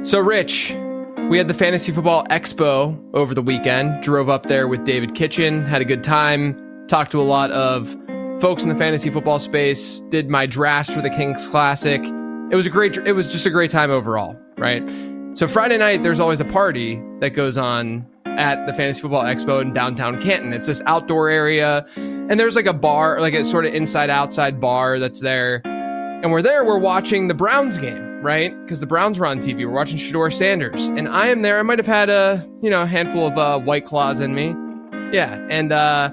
So, Rich, we had the Fantasy Football Expo over the weekend. Drove up there with David Kitchen, had a good time, talked to a lot of folks in the fantasy football space, did my drafts for the Kings Classic. It was just a great time overall, right? So Friday night, there's always a party that goes on at the Fantasy Football Expo in downtown Canton. It's this outdoor area, and there's like a bar, like a sort of inside-outside bar that's there. And we're watching the Browns game, right? Because the Browns were on TV. We're watching Shedeur Sanders. And I am there. I might have had a handful of White Claws in me. Yeah. And all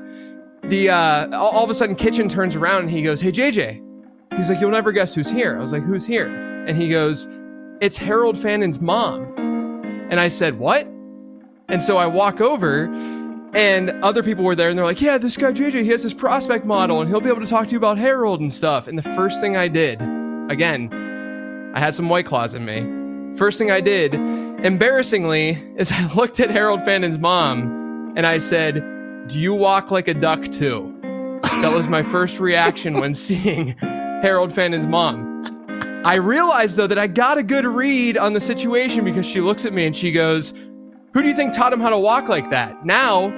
of a sudden, Kitchen turns around and he goes, "Hey, JJ." He's like, "You'll never guess who's here." I was like, "Who's here?" And he goes, "It's Harold Fannon's mom." And I said, "What?" And so I walk over, and other people were there, and they're like, "Yeah, this guy JJ, he has this prospect model, and he'll be able to talk to you about Harold and stuff." And the first thing I did, again, I had some White Claws in me. First thing I did, embarrassingly, is I looked at Harold Fannon's mom, and I said, "Do you walk like a duck too?" That was my first reaction when seeing Harold Fannon's mom. I realized, though, that I got a good read on the situation because she looks at me and she goes, "Who do you think taught him how to walk like that?" Now,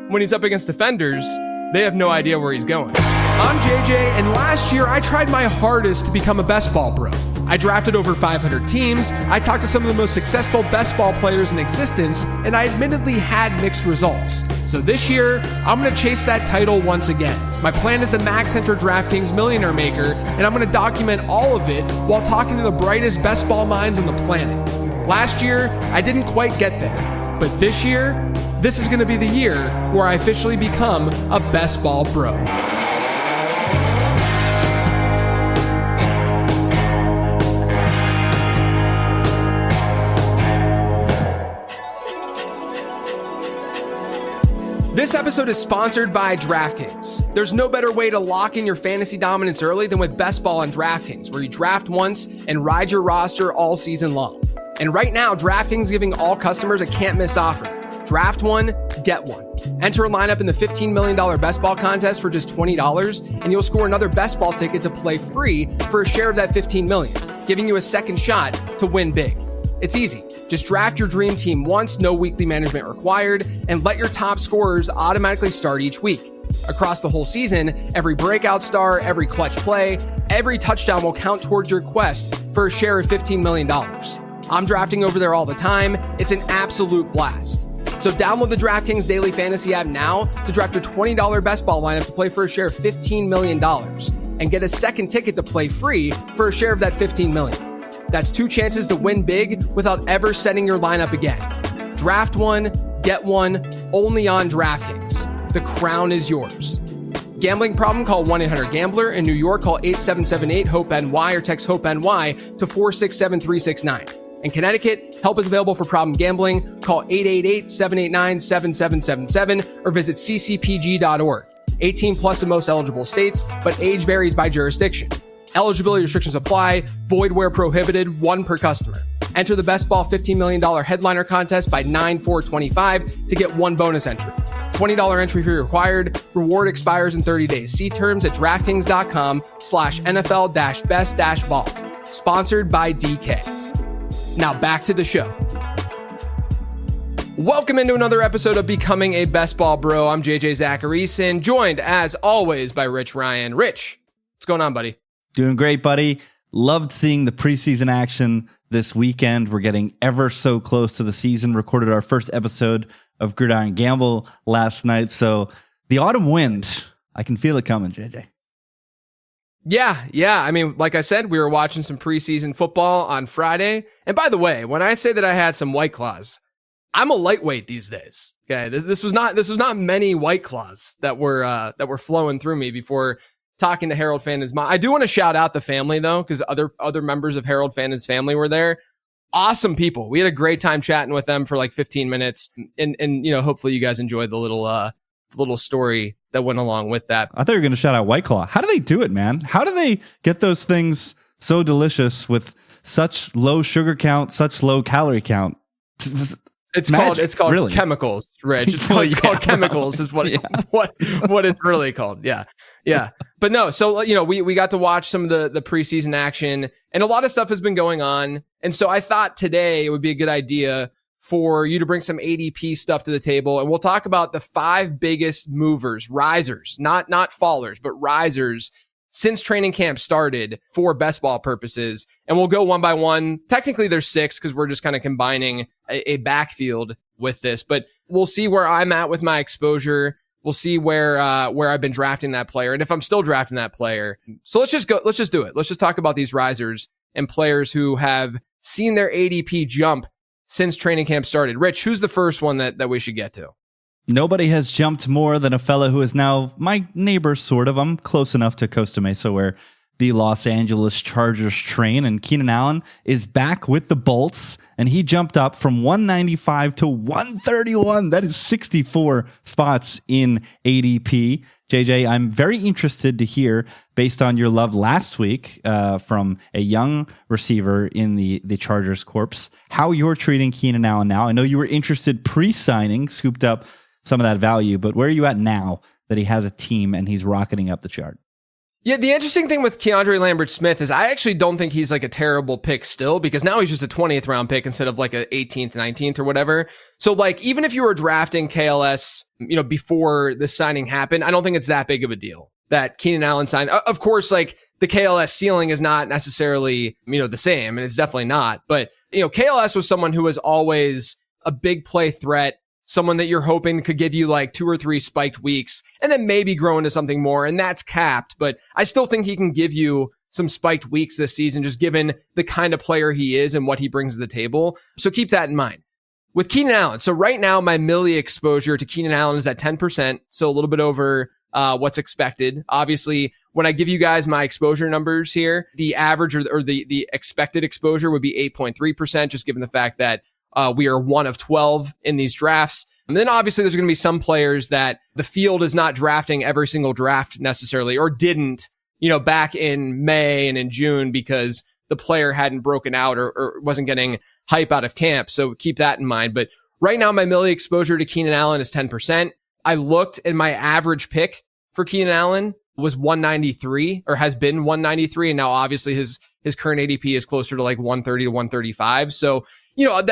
when he's up against defenders, they have no idea where he's going. I'm JJ, and last year I tried my hardest to become a best ball bro. I drafted over 500 teams, I talked to some of the most successful best ball players in existence, and I admittedly had mixed results. So this year, I'm going to chase that title once again. My plan is to max enter DraftKings Millionaire Maker, and I'm going to document all of it while talking to the brightest best ball minds on the planet. Last year, I didn't quite get there, but this year, this is going to be the year where I officially become a best ball bro. This episode is sponsored by DraftKings. There's no better way to lock in your fantasy dominance early than with Best Ball on DraftKings, where you draft once and ride your roster all season long. And right now, DraftKings is giving all customers a can't-miss offer. Draft one, get one. Enter a lineup in the $15 million Best Ball contest for just $20, and you'll score another Best Ball ticket to play free for a share of that $15 million, giving you a second shot to win big. It's easy. Just draft your dream team once, no weekly management required, and let your top scorers automatically start each week. Across the whole season, every breakout star, every clutch play, every touchdown will count towards your quest for a share of $15 million. I'm drafting over there all the time. It's an absolute blast. So download the DraftKings Daily Fantasy app now to draft your $20 best ball lineup to play for a share of $15 million and get a second ticket to play free for a share of that $15 million. That's two chances to win big without ever setting your lineup again. Draft one, get one, only on DraftKings. The crown is yours. Gambling problem? Call 1-800-GAMBLER. In New York, call 877-8-HOPE-NY or text HOPE-NY to 467-369. In Connecticut, help is available for problem gambling. Call 888-789-7777 or visit ccpg.org. 18 plus in most eligible states, but age varies by jurisdiction. Eligibility restrictions apply. Void where prohibited. One per customer. Enter the Best Ball $15 million headliner contest by 9/4/25 to get one bonus entry. $20 entry fee required. Reward expires in 30 days. See terms at DraftKings.com/NFL-best-ball. Sponsored by DK. Now back to the show. Welcome into another episode of Becoming a Best Ball Bro. I'm JJ Zacharyson, joined as always by Rich Ryan. Rich, what's going on, buddy? Doing great, buddy. Loved seeing the preseason action this weekend. We're getting ever so close to the season. Recorded our first episode of Gridiron Gamble last night. So the autumn wind, I can feel it coming, JJ. Yeah. I mean, like I said, we were watching some preseason football on Friday. And by the way, when I say that I had some White Claws, I'm a lightweight these days. Okay, this was not many White Claws that were flowing through me before talking to Harold Fannon's mom. I do want to shout out the family though, because other members of Harold Fannon's family were there. Awesome people. We had a great time chatting with them for like 15 minutes, and hopefully you guys enjoyed the little story that went along with that. I thought you were going to shout out White Claw. How do they do it, man? How do they get those things so delicious with such low sugar count, such low calorie count? It's Magic, called really. chemicals, Rich. It's called chemicals is what it's really called. Yeah. Yeah. But no, so we got to watch some of the preseason action, and a lot of stuff has been going on. And so I thought today it would be a good idea for you to bring some ADP stuff to the table, and we'll talk about the 5 biggest movers, risers, not fallers, but risers since training camp started for best ball purposes. And we'll go one by one. Technically there's 6 because we're just kind of combining a backfield with this, but we'll see where I'm at with my exposure. We'll see where I've been drafting that player and if I'm still drafting that player. So let's just do it. Let's just talk about these risers and players who have seen their ADP jump since training camp started. Rich, who's the first one that we should get to? Nobody has jumped more than a fella who is now my neighbor, sort of. I'm close enough to Costa Mesa where the Los Angeles Chargers train, and Keenan Allen is back with the Bolts, and he jumped up from 195 to 131. That is 64 spots in ADP. JJ, I'm very interested to hear, based on your love last week from a young receiver in the Chargers corps, how you're treating Keenan Allen now. I know you were interested pre-signing, scooped up some of that value, but where are you at now that he has a team and he's rocketing up the chart? Yeah, the interesting thing with Keandre Lambert-Smith is I actually don't think he's like a terrible pick still, because now he's just a 20th round pick instead of like a 18th, 19th or whatever. So like, even if you were drafting KLS, before the signing happened, I don't think it's that big of a deal that Keenan Allen signed. Of course, like the KLS ceiling is not necessarily, the same, and it's definitely not. But, KLS was someone who was always a big play threat, someone that you're hoping could give you like 2 or 3 spiked weeks and then maybe grow into something more. And that's capped, but I still think he can give you some spiked weeks this season, just given the kind of player he is and what he brings to the table. So keep that in mind. With Keenan Allen, so right now my milli exposure to Keenan Allen is at 10%, so a little bit over what's expected. Obviously, when I give you guys my exposure numbers here, the average or the expected exposure would be 8.3%, just given the fact that we are 1 of 12 in these drafts. And then obviously there's going to be some players that the field is not drafting every single draft necessarily, or didn't, back in May and in June because the player hadn't broken out or wasn't getting hype out of camp. So keep that in mind. But right now my milli exposure to Keenan Allen is 10%. I looked and my average pick for Keenan Allen was 193 or has been 193. And now obviously his current ADP is closer to like 130 to 135. So,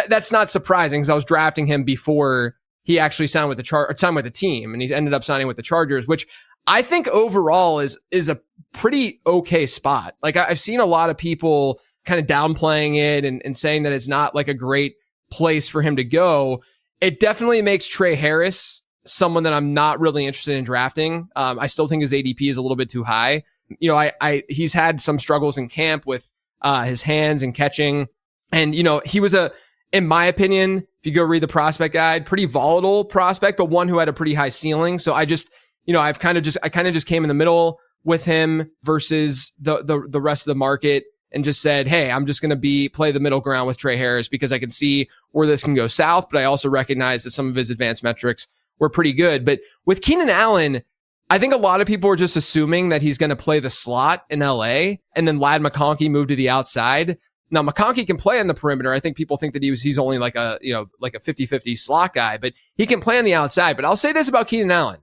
that's not surprising because I was drafting him before he actually signed with the team, and he's ended up signing with the Chargers, which I think overall is a pretty okay spot. Like I've seen a lot of people kind of downplaying it and saying that it's not like a great place for him to go. It definitely makes Trey Harris someone that I'm not really interested in drafting. I still think his ADP is a little bit too high. He's had some struggles in camp with his hands and catching. And, he was in my opinion, if you go read the prospect guide, pretty volatile prospect, but one who had a pretty high ceiling. So I just, I kind of just came in the middle with him versus the rest of the market and just said, hey, I'm just going to play the middle ground with Trey Harris because I can see where this can go south. But I also recognize that some of his advanced metrics were pretty good. But with Keenan Allen, I think a lot of people are just assuming that he's going to play the slot in LA and then Ladd McConkey moved to the outside. Now, McConkey can play on the perimeter. I think people think that he's only like a 50-50 slot guy, but he can play on the outside. But I'll say this about Keenan Allen.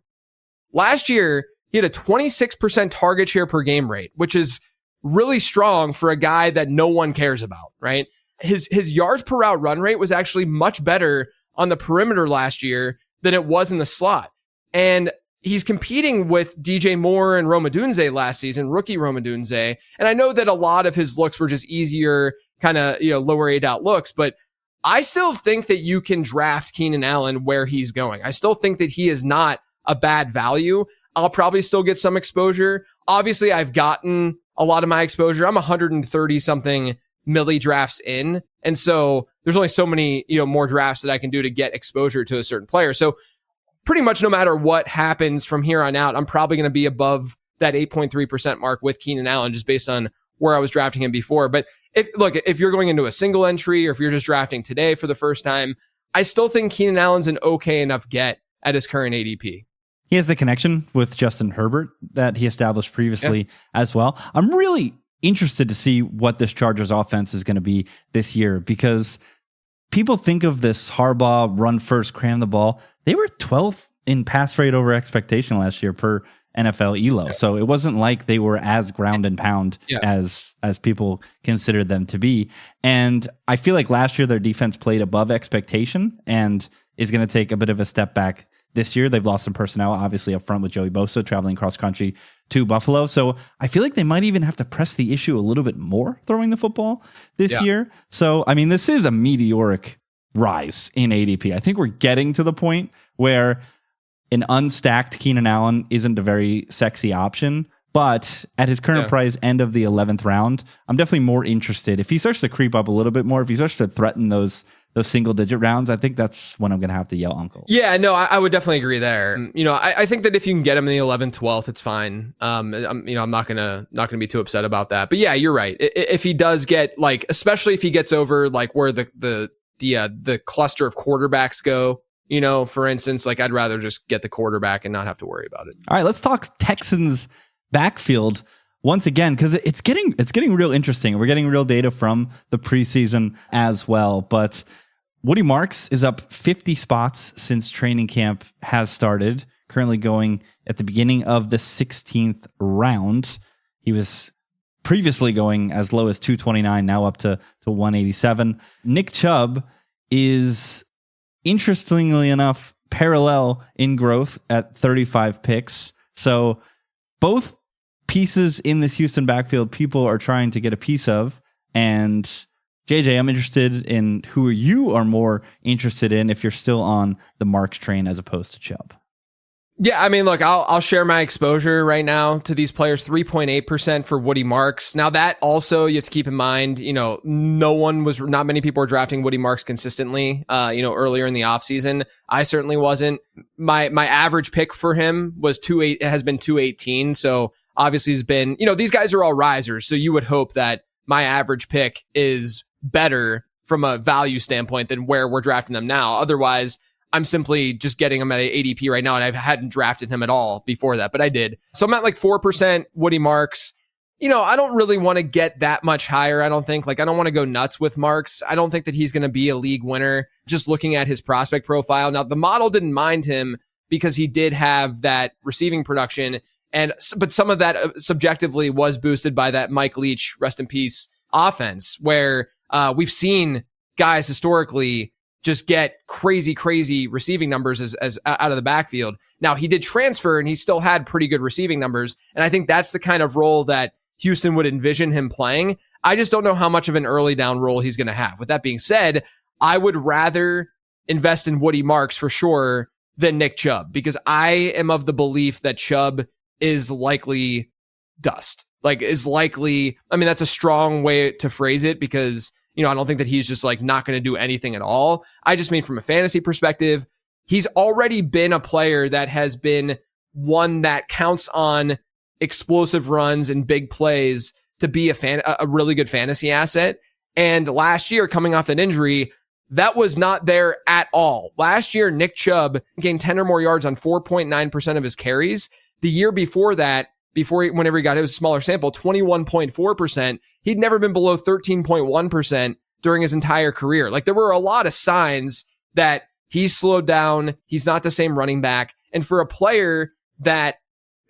Last year, he had a 26% target share per game rate, which is really strong for a guy that no one cares about, right? His yards per route run rate was actually much better on the perimeter last year than it was in the slot. And he's competing with DJ Moore and Rome Odunze last season, rookie Rome Odunze. And I know that a lot of his looks were just easier, kind of, lower A-dot looks, but I still think that you can draft Keenan Allen where he's going. I still think that he is not a bad value. I'll probably still get some exposure. Obviously, I've gotten a lot of my exposure. I'm 130 something milli drafts in. And so there's only so many, more drafts that I can do to get exposure to a certain player. So pretty much no matter what happens from here on out, I'm probably going to be above that 8.3% mark with Keenan Allen, just based on where I was drafting him before. But if you're going into a single entry or if you're just drafting today for the first time, I still think Keenan Allen's an okay enough get at his current ADP. He has the connection with Justin Herbert that he established previously as well. I'm really interested to see what this Chargers offense is going to be this year, because people think of this Harbaugh run first, cram the ball. They were 12th in pass rate over expectation last year per NFL ELO. So it wasn't like they were as ground and pound as people considered them to be. And I feel like last year their defense played above expectation and is going to take a bit of a step back this year. They've lost some personnel, obviously, up front with Joey Bosa traveling cross country to Buffalo. So I feel like they might even have to press the issue a little bit more throwing the football this year. So, I mean, this is a meteoric rise in ADP. I think we're getting to the point where an unstacked Keenan Allen isn't a very sexy option. But at his current price, end of the 11th round, I'm definitely more interested. If he starts to creep up a little bit more, if he starts to threaten those single digit rounds, I think that's when I'm going to have to yell uncle. Yeah, no, I would definitely agree there. I think that if you can get him in the 11th, 12th, it's fine. I'm not gonna be too upset about that. But yeah, you're right. If he does get especially if he gets over where the cluster of quarterbacks go, for instance, I'd rather just get the quarterback and not have to worry about it. All right, let's talk Texans backfield once again, because it's getting real interesting. We're getting real data from the preseason as well. But Woody Marks is up 50 spots since training camp has started, currently going at the beginning of the 16th round. He was previously going as low as 229, now up to 187. Nick Chubb is, interestingly enough, parallel in growth at 35 picks. So both pieces in this Houston backfield people are trying to get a piece of. And JJ, I'm interested in who you are more interested in if you're still on the Marks train as opposed to Chubb. Yeah, I mean, look, I'll share my exposure right now to these players. 3.8% for Woody Marks. Now that also you have to keep in mind, not many people were drafting Woody Marks consistently, earlier in the offseason. I certainly wasn't. My average pick for him was has been 218. So obviously he's been, these guys are all risers. So you would hope that my average pick is better from a value standpoint than where we're drafting them now. Otherwise, I'm simply just getting him at an ADP right now, and I hadn't drafted him at all before that, but I did. So I'm at 4% Woody Marks. I don't really want to get that much higher, I don't think. I don't want to go nuts with Marks. I don't think that he's going to be a league winner, just looking at his prospect profile. Now, the model didn't mind him because he did have that receiving production, but some of that subjectively was boosted by that Mike Leach, rest in peace, offense, where we've seen guys historically just get crazy receiving numbers as out of the backfield. Now, he did transfer and he still had pretty good receiving numbers. And I think that's the kind of role that Houston would envision him playing. I just don't know how much of an early down role he's going to have. With that being said, I would rather invest in Woody Marks for sure than Nick Chubb, because I am of the belief that Chubb is likely dust. That's a strong way to phrase it, because I don't think that he's just not going to do anything at all. I just mean from a fantasy perspective, he's already been a player that has been one that counts on explosive runs and big plays to be a really good fantasy asset. And last year, coming off that injury, that was not there at all. Last year, Nick Chubb gained 10 or more yards on 4.9% of his carries. The year before that, whenever he got his smaller sample, 21.4%. He'd never been below 13.1% during his entire career. There were a lot of signs that he's slowed down. He's not the same running back. And for a player that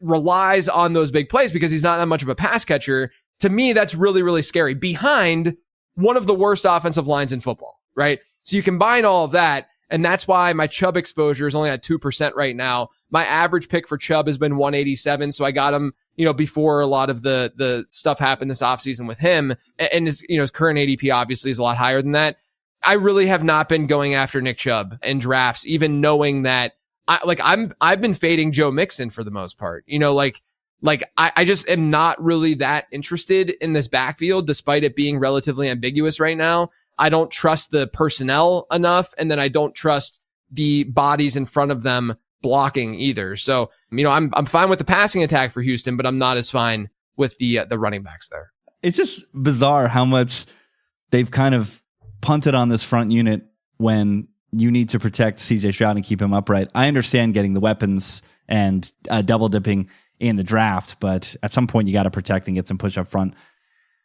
relies on those big plays because he's not that much of a pass catcher, to me, that's really, really scary behind one of the worst offensive lines in football, right? So you combine all of that, and that's why my Chubb exposure is only at 2% right now. My average pick for Chubb has been 187. So I got him, before a lot of the stuff happened this offseason with him. And his current ADP obviously is a lot higher than that. I really have not been going after Nick Chubb in drafts, even knowing that I've been fading Joe Mixon for the most part. I just am not really that interested in this backfield, despite it being relatively ambiguous right now. I don't trust the personnel enough, and then I don't trust the bodies in front of them blocking either. So, I'm fine with the passing attack for Houston, but I'm not as fine with the running backs there. It's just bizarre how much they've kind of punted on this front unit when you need to protect CJ Stroud and keep him upright. I understand getting the weapons and double dipping in the draft, but at some point you got to protect and get some push up front.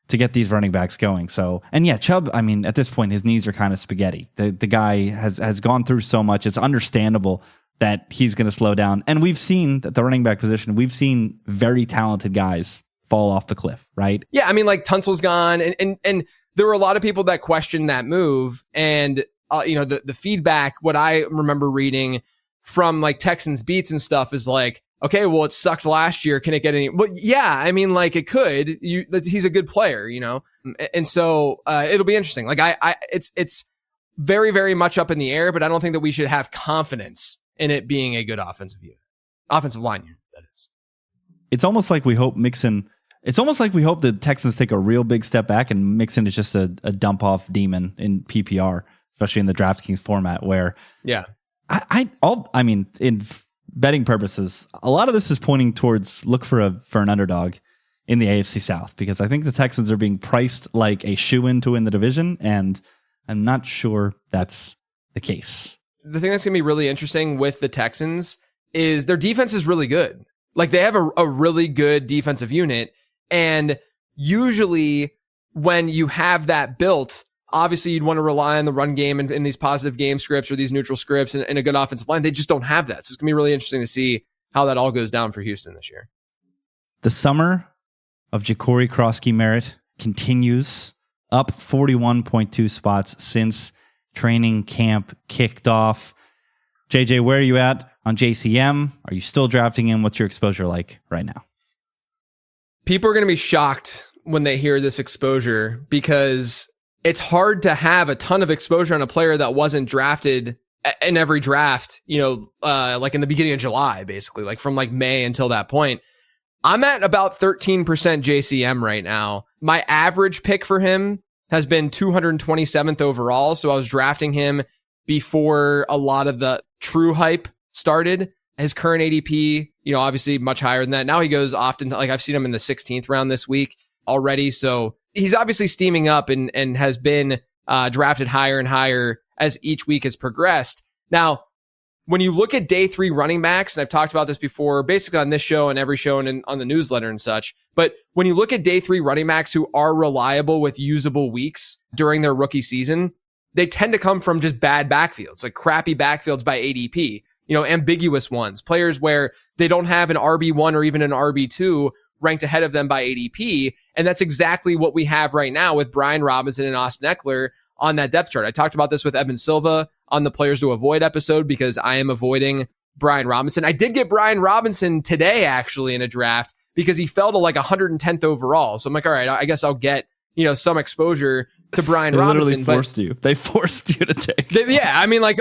to get these running backs going. So, and yeah, Chubb, I mean, at this point, his knees are kind of spaghetti. The guy has gone through so much. It's understandable that he's going to slow down. And we've seen that the running back position, we've seen very talented guys fall off the cliff, right? Yeah, I mean, like Tunsil's gone, and there were a lot of people that questioned that move. And, the feedback, what I remember reading from like Texans beats and stuff is like, okay, well, it sucked last year. Can it get any? Well, yeah, I mean, like it could. He's a good player, and so it'll be interesting. Like it's very, very much up in the air, but I don't think that we should have confidence in it being a good offensive line unit. That is. It's almost like we hope Mixon. It's almost like we hope the Texans take a real big step back, and Mixon is just a dump off demon in PPR, especially in the DraftKings format, where I mean, in betting purposes, a lot of this is pointing towards look for an underdog in the AFC South, because I think the Texans are being priced like a shoo-in to win the division, and I'm not sure that's the case. The thing that's going to be really interesting with the Texans is their defense is really good. Like they have a really good defensive unit, and usually when you have that built, obviously you'd want to rely on the run game and in these positive game scripts or these neutral scripts and a good offensive line. They just don't have that. So it's going to be really interesting to see how that all goes down for Houston this year. The summer of Ja'Cory Krosky-Merritt continues, up 41.2 spots since training camp kicked off. JJ, where are you at on JCM? Are you still drafting him? What's your exposure like right now? People are going to be shocked when they hear this exposure, because it's hard to have a ton of exposure on a player that wasn't drafted in every draft, like in the beginning of July, basically, like from like May until that point. I'm at about 13% JCM right now. My average pick for him has been 227th overall. So I was drafting him before a lot of the true hype started. His current ADP, obviously much higher than that. Now he goes often, like I've seen him in the 16th round this week already. So he's obviously steaming up and has been drafted higher and higher as each week has progressed. Now, when you look at day 3 running backs, and I've talked about this before, basically on this show and every show and on the newsletter and such, but when you look at day 3 running backs who are reliable with usable weeks during their rookie season, they tend to come from just bad backfields, like crappy backfields by ADP, ambiguous ones, players where they don't have an RB1 or even an RB2 ranked ahead of them by ADP. And that's exactly what we have right now with Brian Robinson and Austin Eckler on that depth chart. I talked about this with Evan Silva on the Players to Avoid episode, because I am avoiding Brian Robinson. I did get Brian Robinson today, actually, in a draft, because he fell to like 110th overall. So I'm like, all right, I guess I'll get, some exposure to Brian Robinson. Literally forced you. They forced you to take. Yeah, I mean, like,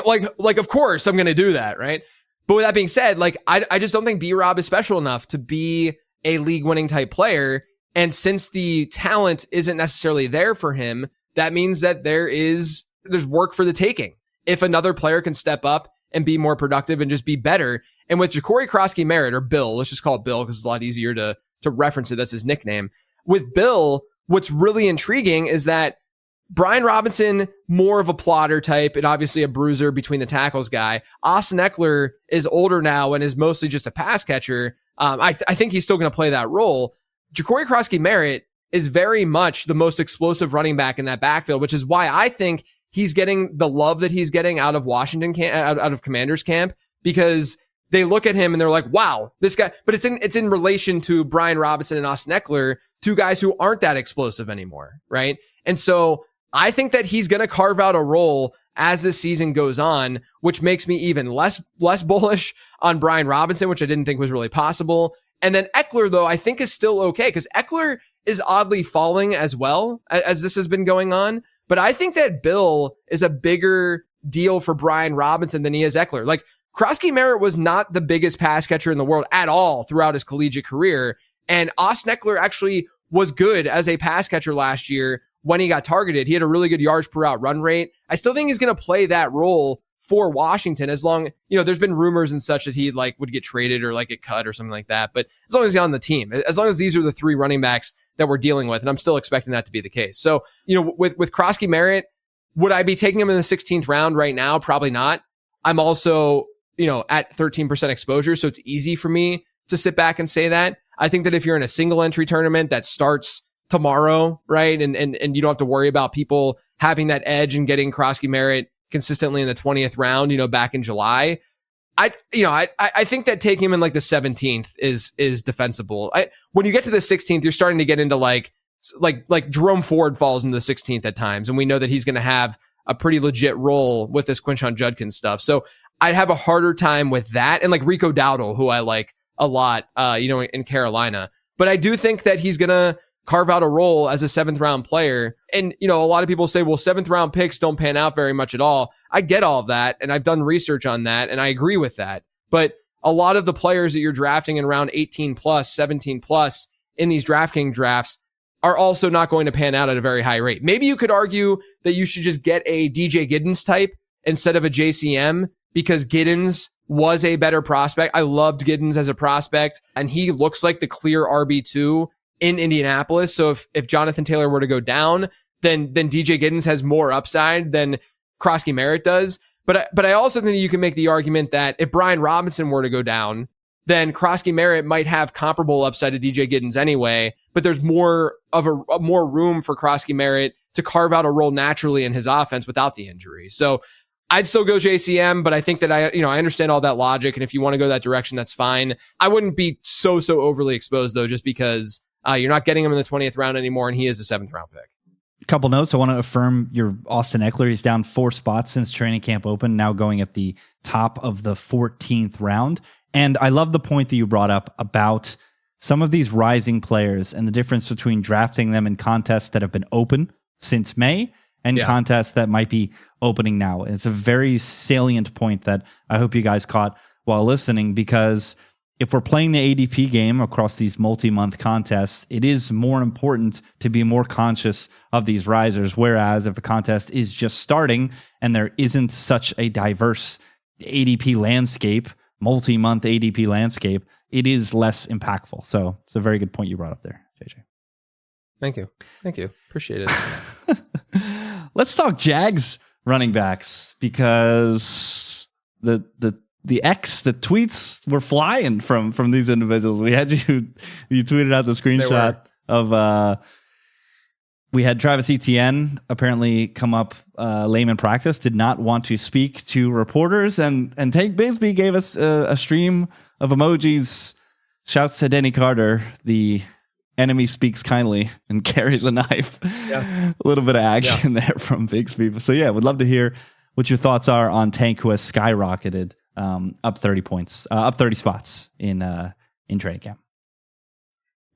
of course I'm going to do that, right? But with that being said, like, I just don't think B-Rob is special enough to be a league-winning type player. And since the talent isn't necessarily there for him, that means that there's work for the taking. If another player can step up and be more productive and just be better. And with Ja'Cory Krosky-Merritt, or Bill, let's just call it Bill because it's a lot easier to reference it. That's his nickname. With Bill, what's really intriguing is that Brian Robinson, more of a plotter type and obviously a bruiser between the tackles guy. Austin Eckler is older now and is mostly just a pass catcher. I think he's still going to play that role. Ja'Cory Krosky-Merritt is very much the most explosive running back in that backfield, which is why I think he's getting the love that he's getting out of Washington out of Commanders camp, because they look at him and they're like, wow, this guy, but it's in relation to Brian Robinson and Austin Eckler, two guys who aren't that explosive anymore. Right. And so I think that he's going to carve out a role as this season goes on, which makes me even less bullish on Brian Robinson, which I didn't think was really possible. And then Eckler, though, I think is still okay, because Eckler is oddly falling as well as this has been going on. But I think that Bill is a bigger deal for Brian Robinson than he is Eckler. Like, Krosky-Merritt was not the biggest pass catcher in the world at all throughout his collegiate career. And Austin Eckler actually was good as a pass catcher last year when he got targeted. He had a really good yards per route run rate. I still think he's going to play that role for Washington, as long, there's been rumors and such that he would get traded or get cut or something like that. But as long as he's on the team, as long as these are the three running backs that we're dealing with, and I'm still expecting that to be the case. So, with Krosky-Merritt, would I be taking him in the 16th round right now? Probably not. I'm also, at 13% exposure, so it's easy for me to sit back and say that. I think that if you're in a single entry tournament that starts tomorrow, right? And you don't have to worry about people having that edge and getting Krosky Merritt consistently in the 20th round, back in July. I think that taking him in like the 17th is defensible. When you get to the 16th, you're starting to get into like Jerome Ford falls in the 16th at times, and we know that he's going to have a pretty legit role with this Quinshon Judkins stuff. So I'd have a harder time with that, and like Rico Dowdle, who I like a lot, in Carolina. But I do think that he's going to carve out a role as a 7th round player. And, a lot of people say, well, 7th round picks don't pan out very much at all. I get all of that. And I've done research on that. And I agree with that. But a lot of the players that you're drafting in round 18 plus, 17 plus in these DraftKings drafts are also not going to pan out at a very high rate. Maybe you could argue that you should just get a DJ Giddens type instead of a JCM, because Giddens was a better prospect. I loved Giddens as a prospect, and he looks like the clear RB2 in Indianapolis. So if Jonathan Taylor were to go down, then DJ Giddens has more upside than Krosky Merritt does. But I also think that you can make the argument that if Brian Robinson were to go down, then Krosky Merritt might have comparable upside to DJ Giddens anyway, but there's more room for Krosky Merritt to carve out a role naturally in his offense without the injury. So I'd still go JCM, but I think that I understand all that logic. And if you want to go that direction, that's fine. I wouldn't be so overly exposed though, just because you're not getting him in the 20th round anymore, and he is a 7th round pick. Couple notes. I want to affirm your Austin Eckler. He's down 4 spots since training camp open, now going at the top of the 14th round. And I love the point that you brought up about some of these rising players and the difference between drafting them in contests that have been open since May and contests that might be opening now. It's a very salient point that I hope you guys caught while listening, because if we're playing the ADP game across these multi-month contests, it is more important to be more conscious of these risers. Whereas if a contest is just starting and there isn't such a diverse ADP landscape, multi-month ADP landscape, it is less impactful. So it's a very good point you brought up there, JJ. Thank you. Appreciate it. Let's talk Jags running backs, because the tweets were flying from these individuals. We had you tweeted out the screenshot of we had Travis Etienne apparently come up lame in practice, did not want to speak to reporters, and Tank Bigsby gave us a stream of emojis. Shouts to Denny Carter, the enemy speaks kindly and carries a knife. Yeah. A little bit of action there from Bigsby. So would love to hear what your thoughts are on Tank, who has skyrocketed up 30 points, up 30 spots in training camp.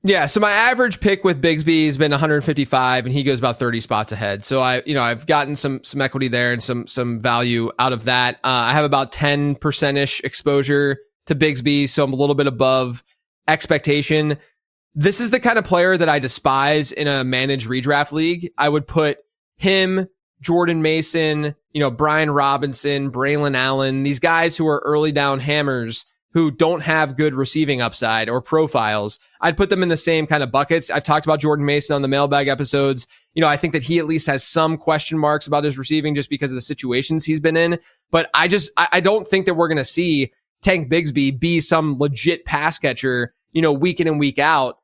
Yeah, so my average pick with Bigsby has been 155, and he goes about 30 spots ahead. So I've gotten some equity there and some value out of that. I have about 10% exposure to Bigsby, so I'm a little bit above expectation. This is the kind of player that I despise in a managed redraft league. I would put him, Jordan Mason, Brian Robinson, Braylon Allen, these guys who are early down hammers who don't have good receiving upside or profiles. I'd put them in the same kind of buckets. I've talked about Jordan Mason on the mailbag episodes. I think that he at least has some question marks about his receiving just because of the situations he's been in. But I don't think that we're going to see Tank Bigsby be some legit pass catcher, week in and week out,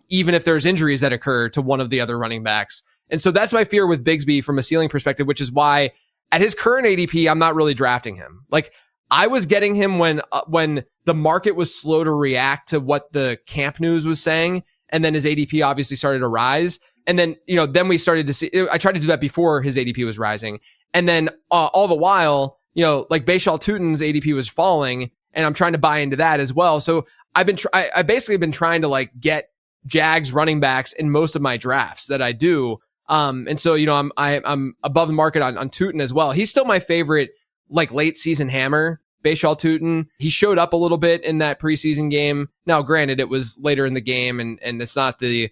even if there's injuries that occur to one of the other running backs. And so that's my fear with Bigsby from a ceiling perspective, which is why at his current ADP, I'm not really drafting him. Like, I was getting him when the market was slow to react to what the camp news was saying. And then his ADP obviously started to rise. And then, then we started to see, I tried to do that before his ADP was rising. And then all the while, like Bashal Tutin's ADP was falling, and I'm trying to buy into that as well. So I've basically been trying to like get Jags running backs in most of my drafts that I do. And so, I'm above the market on Tutin as well. He's still my favorite, like, late season hammer, Bashal Tutin. He showed up a little bit in that preseason game. Now, granted, it was later in the game, and it's not the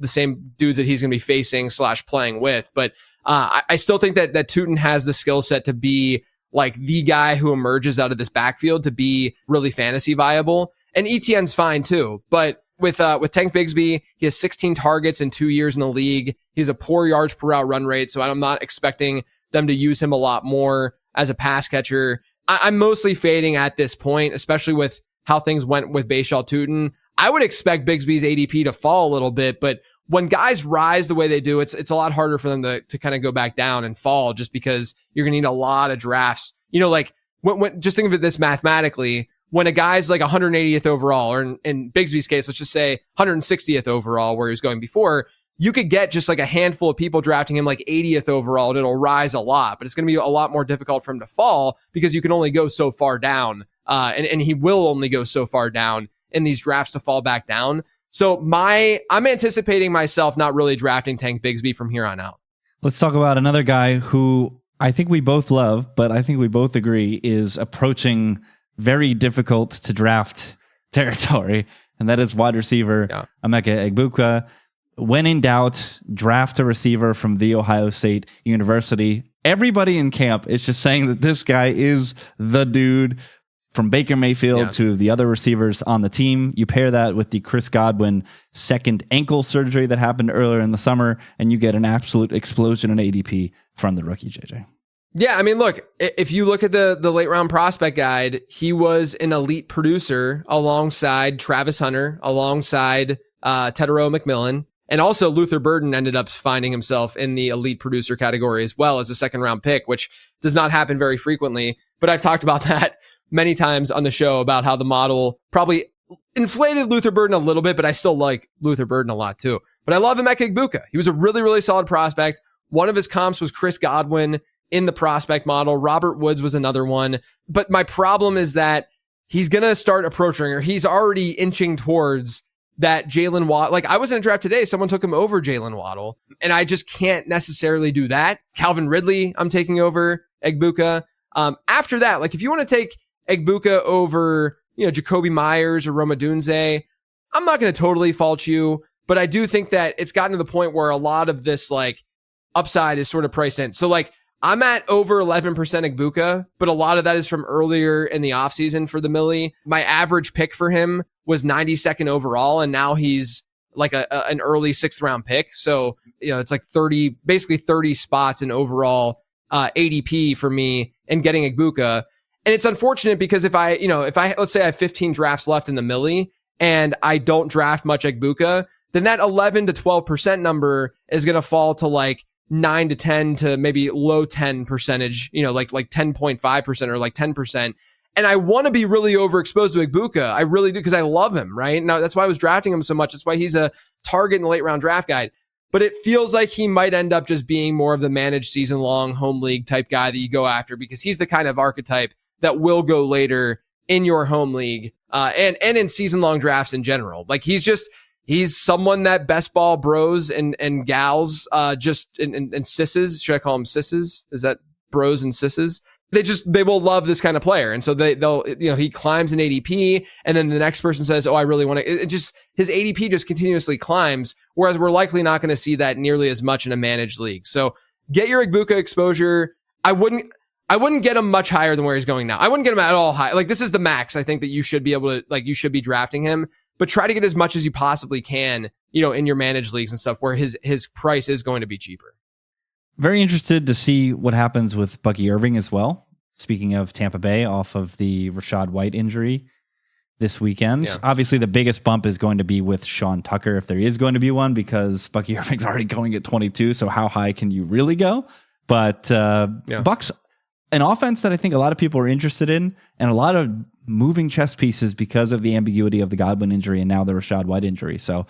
same dudes that he's going to be facing / playing with. But I still think that Tutin has the skill set to be like the guy who emerges out of this backfield to be really fantasy viable. And Etienne's fine too, but with Tank Bigsby, he has 16 targets in 2 years in the league. He has a poor yards per route run rate, so I'm not expecting them to use him a lot more as a pass catcher. I'm mostly fading at this point, especially with how things went with Bashal Tutin. I would expect Bigsby's ADP to fall a little bit, but when guys rise the way they do, it's a lot harder for them to kind of go back down and fall, just because you're going to need a lot of drafts. Like when just think of it this mathematically, when a guy's like 180th overall, or in Bigsby's case, let's just say 160th overall where he was going before, you could get just like a handful of people drafting him like 80th overall, and it'll rise a lot, but it's going to be a lot more difficult for him to fall because you can only go so far down. And he will only go so far down in these drafts to fall back down. So I'm anticipating myself not really drafting Tank Bigsby from here on out. Let's talk about another guy who I think we both love, but I think we both agree is approaching very difficult to draft territory, and that is wide receiver Emeka Egbuka. When in doubt, draft a receiver from The Ohio State University. Everybody in camp is just saying that this guy is the dude. From Baker Mayfield to the other receivers on the team. You pair that with the Chris Godwin second ankle surgery that happened earlier in the summer, and you get an absolute explosion in ADP from the rookie, JJ. Yeah, I mean, look, if you look at the late round prospect guide, he was an elite producer alongside Travis Hunter, alongside Tedero McMillan, and also Luther Burden ended up finding himself in the elite producer category as well as a second round pick, which does not happen very frequently. But I've talked about that many times on the show about how the model probably inflated Luther Burden a little bit, but I still like Luther Burden a lot too. But I love Emeka Egbuka. He was a really, really solid prospect. One of his comps was Chris Godwin in the prospect model. Robert Woods was another one. But my problem is that he's going to start approaching, or he's already inching towards that Jalen Waddle. Like, I was in a draft today, someone took him over Jalen Waddle, and I just can't necessarily do that. Calvin Ridley, I'm taking over Egbuka. After that, like if you want to take Egbuka over, Jacoby Myers or Roma Dunze, I'm not going to totally fault you, but I do think that it's gotten to the point where a lot of this like upside is sort of priced in. So like I'm at over 11% Egbuka, but a lot of that is from earlier in the offseason for the Millie. My average pick for him was 92nd overall, and now he's like an early 6th round pick. So, it's like 30 spots in overall ADP for me in getting Egbuka. And it's unfortunate because if I let's say I have 15 drafts left in the Millie and I don't draft much Egbuka, then that 11 to 12% number is going to fall to like 9 to 10 to maybe low 10 percentage, like 10.5% or like 10%. And I want to be really overexposed to Egbuka. I really do, because I love him, right? Now, that's why I was drafting him so much. That's why he's a target in the late round draft guide. But it feels like he might end up just being more of the managed season long home league type guy that you go after, because he's the kind of archetype that will go later in your home league and in season long drafts in general. Like he's someone that best ball bros and gals and sisses, should I call them sisses? Is that bros and sisses? They will love this kind of player. And so they'll he climbs in ADP, and then the next person says, oh, I really want to, his ADP just continuously climbs. Whereas we're likely not going to see that nearly as much in a managed league. So get your Egbuka exposure. I wouldn't get him much higher than where he's going now. I wouldn't get him at all high. Like, this is the max I think that you should be able to, like, you should be drafting him, but try to get as much as you possibly can, in your managed leagues and stuff where his price is going to be cheaper. Very interested to see what happens with Bucky Irving as well. Speaking of Tampa Bay, off of the Rashad White injury this weekend. Yeah. Obviously, the biggest bump is going to be with Sean Tucker, if there is going to be one, because Bucky Irving's already going at 22. So how high can you really go? But Bucks, an offense that I think a lot of people are interested in, and a lot of moving chess pieces because of the ambiguity of the Godwin injury and now the Rashad White injury. So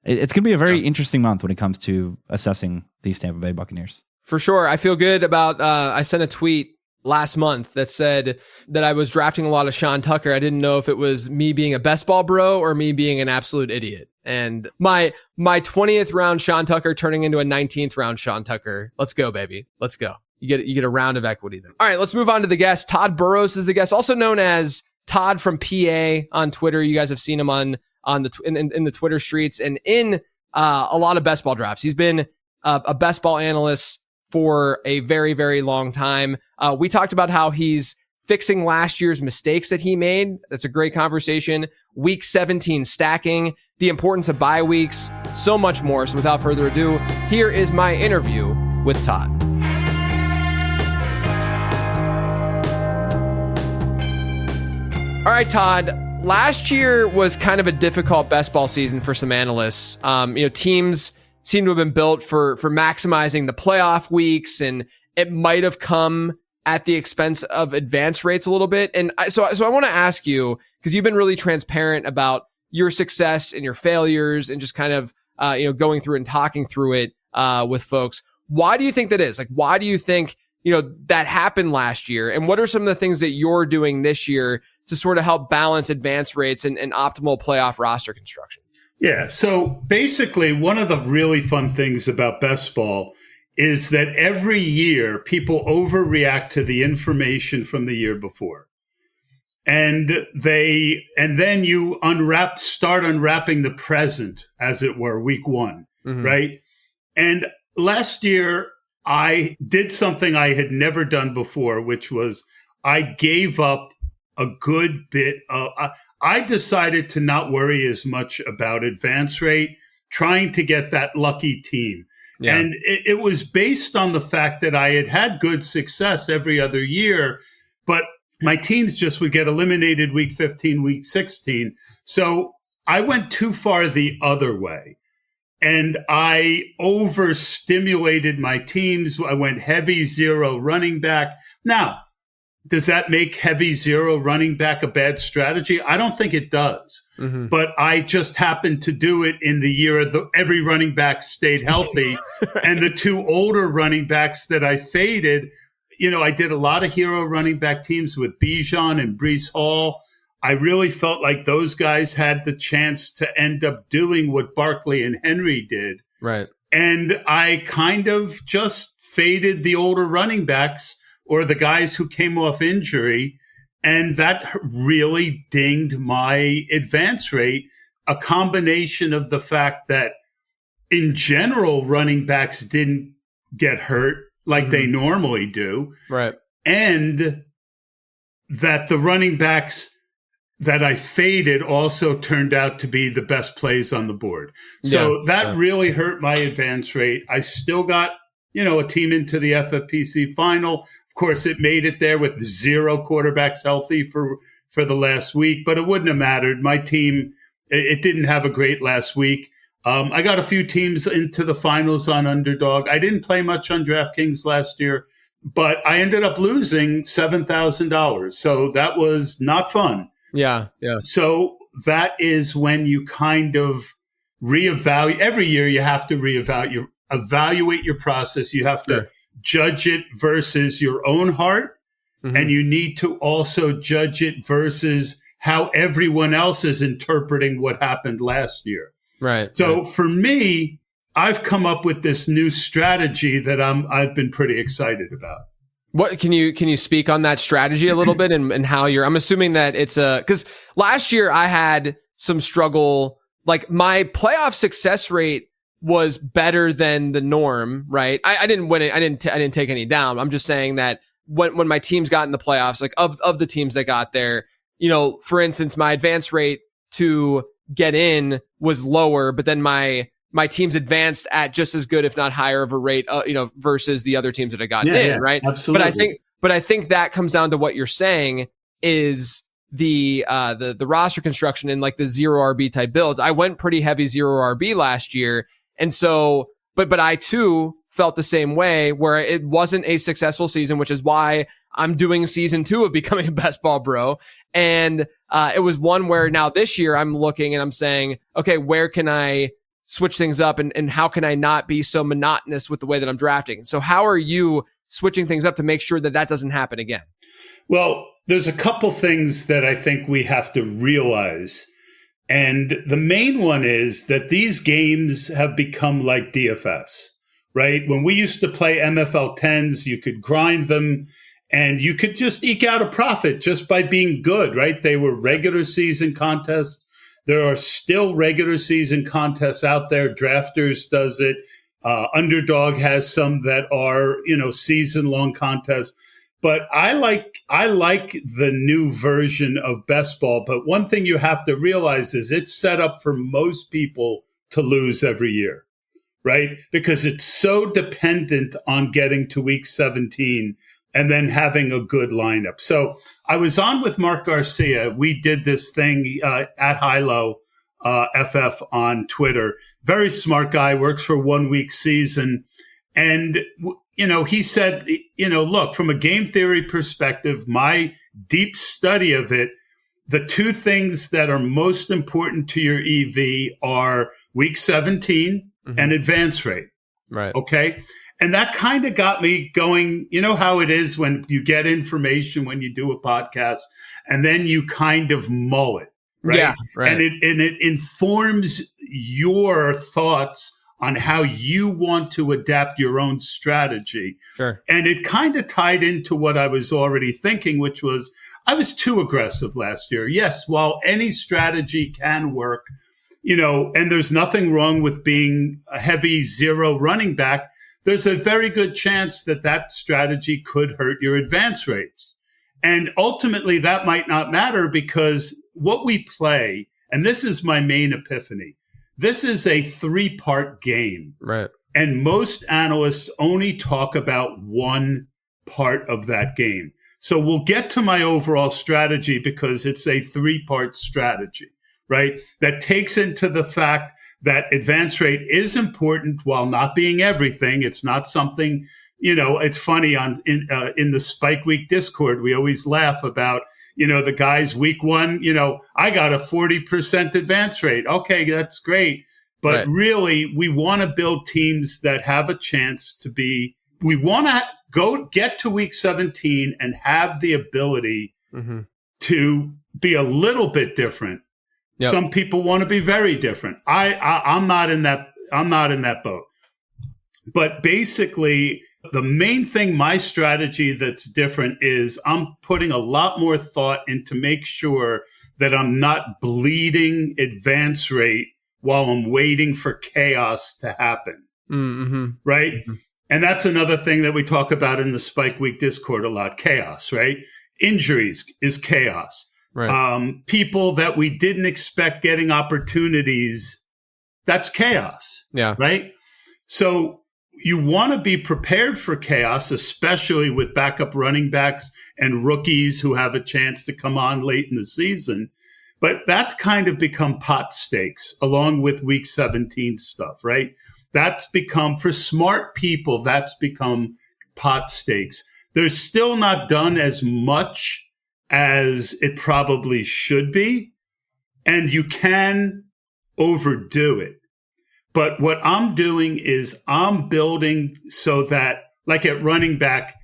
it's going to be a very interesting month when it comes to assessing these Tampa Bay Buccaneers. For sure. I feel good about, I sent a tweet last month that said that I was drafting a lot of Sean Tucker. I didn't know if it was me being a best ball bro or me being an absolute idiot. And my 20th round Sean Tucker turning into a 19th round Sean Tucker. Let's go, baby. Let's go. You get a round of equity there. All right, let's move on to the guest. Tod Burros is the guest, also known as Todd from PA on Twitter. You guys have seen him in the Twitter streets and in a lot of best ball drafts. He's been a best ball analyst for a very, very long time. We talked about how he's fixing last year's mistakes that he made. That's a great conversation. Week 17 stacking, the importance of bye weeks, so much more. So without further ado, here is my interview with Todd. All right, Todd. Last year was kind of a difficult best ball season for some analysts. Teams seem to have been built for maximizing the playoff weeks, and it might have come at the expense of advance rates a little bit. And so I want to ask you, because you've been really transparent about your success and your failures and just kind of, going through and talking through it with folks. Why do you think that is? Like, why do you think, that happened last year? And what are some of the things that you're doing this year to sort of help balance advance rates and optimal playoff roster construction? Yeah. So basically, one of the really fun things about best ball is that every year people overreact to the information from the year before. And then you start unwrapping the present, as it were, week one, right? And last year I did something I had never done before, which was I gave up a good bit of, I decided to not worry as much about advance rate, trying to get that lucky team. Yeah. And it was based on the fact that I had good success every other year, but my teams just would get eliminated week 15, week 16. So I went too far the other way, and I overstimulated my teams. I went heavy zero running back. Now, does that make heavy zero running back a bad strategy? I don't think it does. But I just happened to do it in the year every running back stayed healthy. And the two older running backs that I faded, I did a lot of hero running back teams with Bijan and Breece Hall. I really felt like those guys had the chance to end up doing what Barkley and Henry did. Right. And I kind of just faded the older running backs or the guys who came off injury. And that really dinged my advance rate, a combination of the fact that in general, running backs didn't get hurt like they normally do. Right. And that the running backs that I faded also turned out to be the best plays on the board. So that really hurt my advance rate. I still got, a team into the FFPC final. Of course, it made it there with 0 quarterbacks healthy for the last week, but it wouldn't have mattered. My team, it didn't have a great last week. I got a few teams into the finals on Underdog. I didn't play much on DraftKings last year, but I ended up losing $7,000. So that was not fun. Yeah. So that is when you kind of reevaluate. Every year you have to evaluate your process. You have to judge it versus your own heart. And you need to also judge it versus how everyone else is interpreting what happened last year. Right. So for me, I've come up with this new strategy that I've been pretty excited about. What can you speak on that strategy a little bit and how I'm assuming that it's because last year I had some struggle, like my playoff success rate was better than the norm, right? I didn't win it. I didn't take any down. I'm just saying that when my teams got in the playoffs, like of the teams that got there, for instance, my advance rate to get in was lower, but then my teams advanced at just as good, if not higher of a rate, versus the other teams that had gotten in, right? Absolutely. But I think that comes down to what you're saying is the roster construction and like the 0 RB type builds. I went pretty heavy 0 RB last year. And so, but I too felt the same way where it wasn't a successful season, which is why I'm doing season 2 of becoming a best ball bro. And it was one where now this year I'm looking and I'm saying, okay, where can I switch things up and how can I not be so monotonous with the way that I'm drafting? So how are you switching things up to make sure that that doesn't happen again? Well, there's a couple things that I think we have to realize. And the main one is that these games have become like DFS, right? When we used to play MFL 10s, you could grind them and you could just eke out a profit just by being good, right? They were regular season contests. There are still regular season contests out there. Drafters does it. Underdog has some that are, season-long contests. But I like the new version of best ball. But one thing you have to realize is it's set up for most people to lose every year, right? Because it's so dependent on getting to week 17 and then having a good lineup. So I was on with Mark Garcia. We did this thing at High Low FF on Twitter. Very smart guy, works for 1 week season. And, he said, look, from a game theory perspective, my deep study of it, the two things that are most important to your EV are week 17 and advance rate. Right. Okay. And that kind of got me going. You know how it is when you get information when you do a podcast and then you kind of mull it. Right. Yeah. Right. And it informs your thoughts on how you want to adapt your own strategy. Sure. And it kind of tied into what I was already thinking, which was I was too aggressive last year. Yes, while any strategy can work, and there's nothing wrong with being a heavy zero running back, there's a very good chance that strategy could hurt your advance rates. And ultimately, that might not matter because what we play, and this is my main epiphany, this is a 3-part game. Right. And most analysts only talk about one part of that game. So we'll get to my overall strategy because it's a 3-part strategy, right? That takes into the fact that advance rate is important while not being everything. It's not something, it's funny in the Spike Week Discord, we always laugh about, the guys week 1, I got a 40% advance rate. Okay, that's great. But really, we want to build teams that have a chance we want to get to week 17 and have the ability to be a little bit different. Yep. Some people want to be very different. I'm not in that boat. But basically, the main thing, my strategy that's different is I'm putting a lot more thought into make sure that I'm not bleeding advance rate while I'm waiting for chaos to happen. Right? Mm-hmm. And that's another thing that we talk about in the Spike Week Discord a lot, chaos, right? Injuries is chaos. Right. People that we didn't expect getting opportunities, that's chaos. Yeah. Right? So you want to be prepared for chaos, especially with backup running backs and rookies who have a chance to come on late in the season. But that's kind of become pot stakes along with week 17 stuff, right? That's become, for smart people, that's become pot stakes. They're still not done as much as it probably should be, and you can overdo it. But what I'm doing is I'm building so that, like at running back,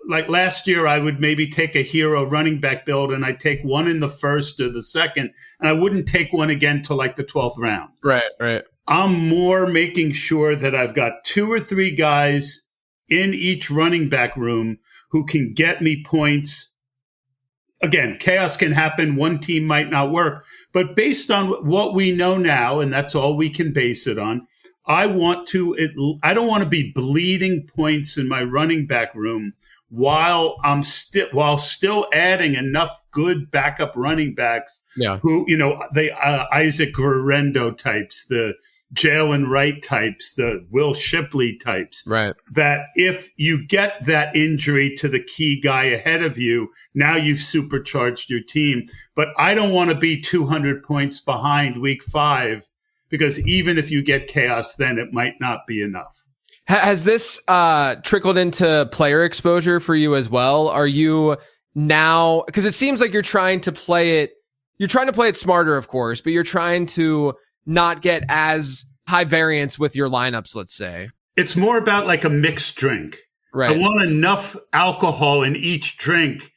like last year, I would maybe take a hero running back build and I'd take one in the first or the second, and I wouldn't take one again till like the 12th round. Right. I'm more making sure that I've got 2 or 3 guys in each running back room who can get me points. Again, chaos can happen. One team might not work. But based on what we know now, and that's all we can base it on, I don't want to be bleeding points in my running back room while still adding enough good backup running backs who, the Isaac Guerrero types, the Jalen Wright types, the Will Shipley types, right? That if you get that injury to the key guy ahead of you, now you've supercharged your team. But I don't want to be 200 points behind week 5, because even if you get chaos, then it might not be enough. Has this trickled into player exposure for you as well? Are you now, because it seems like you're trying to play it smarter, of course, but you're trying to not get as high variance with your lineups, let's say. It's more about like a mixed drink. Right. I want enough alcohol in each drink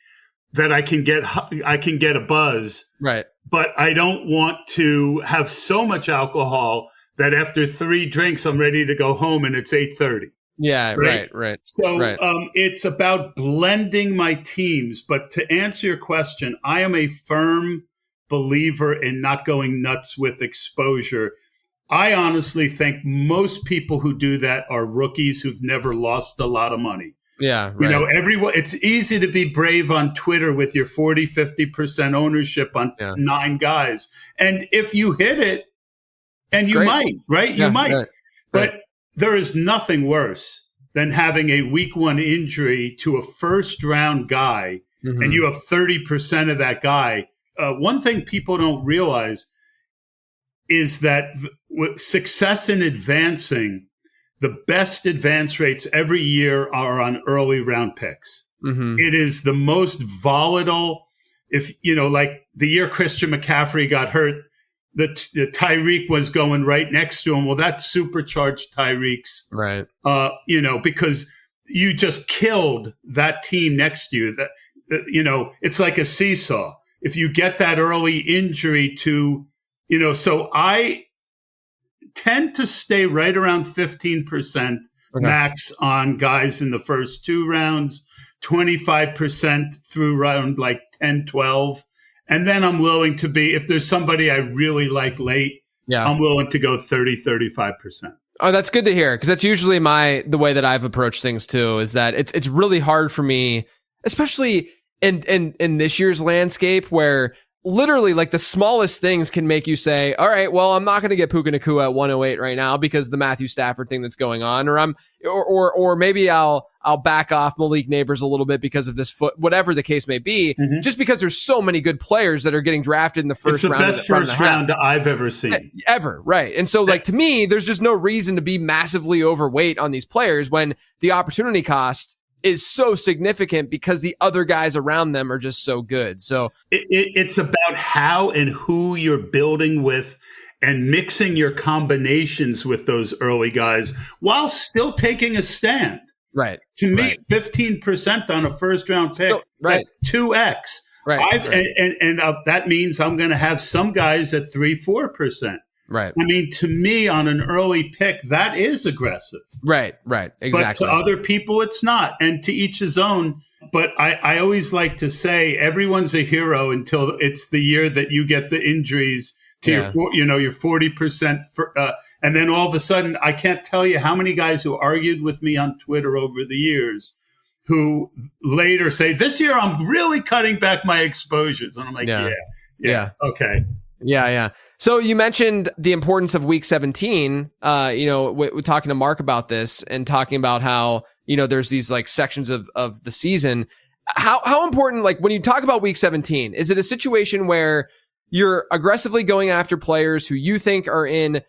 that I can get a buzz. Right. But I don't want to have so much alcohol that after 3 drinks, I'm ready to go home and it's 8:30. Yeah, right. So it's about blending my teams. But to answer your question, I am a firm believer in not going nuts with exposure. I honestly think most people who do that are rookies who've never lost a lot of money. Yeah, right. Everyone, it's easy to be brave on Twitter with your 40, 50% ownership on 9 guys. And if you hit it, and you might, right? You might. Right. But there is nothing worse than having a week 1 injury to a first round guy, and you have 30% of that guy. One thing people don't realize, is that with success in advancing, the best advance rates every year are on early round picks. Mm-hmm. It is the most volatile. If, like the year Christian McCaffrey got hurt, the Tyreek was going right next to him. Well, that supercharged Tyreek's, right. Because you just killed that team next to you. That, it's like a seesaw. If you get that early injury to, so I tend to stay right around 15% max on guys in the first 2 rounds, 25% through round like 10, 12. And then I'm willing to be, if there's somebody I really like late, I'm willing to go 30, 35%. Oh, that's good to hear. Because that's usually the way that I've approached things too, is that it's really hard for me, especially in this year's landscape where literally like the smallest things can make you say, all right, well, I'm not going to get Puka Nacua at 108 right now because the Matthew Stafford thing that's going on, or maybe I'll back off Malik Neighbors a little bit because of this foot, whatever the case may be, just because there's so many good players that are getting drafted in the first round. It's the best first round I've ever seen. Ever, right. And so like to me, there's just no reason to be massively overweight on these players when the opportunity cost is so significant because the other guys around them are just so good. So it's about how and who you're building with and mixing your combinations with those early guys while still taking a stand. Right. To me, 15% on a first round pick, right. 2x. Right. And that means I'm going to have some guys at 3-4%. Right. I mean, to me, on an early pick, that is aggressive. Right. Exactly. But to other people, it's not. And to each his own. But I always like to say everyone's a hero until it's the year that you get the injuries to your 40%. And then all of a sudden, I can't tell you how many guys who argued with me on Twitter over the years who later say, this year, I'm really cutting back my exposures. And I'm like, yeah. Okay. Yeah. So you mentioned the importance of week 17, we're talking to Mark about this and talking about how, there's these like sections of the season. How important, like when you talk about week 17, is it a situation where you're aggressively going after players who you think are in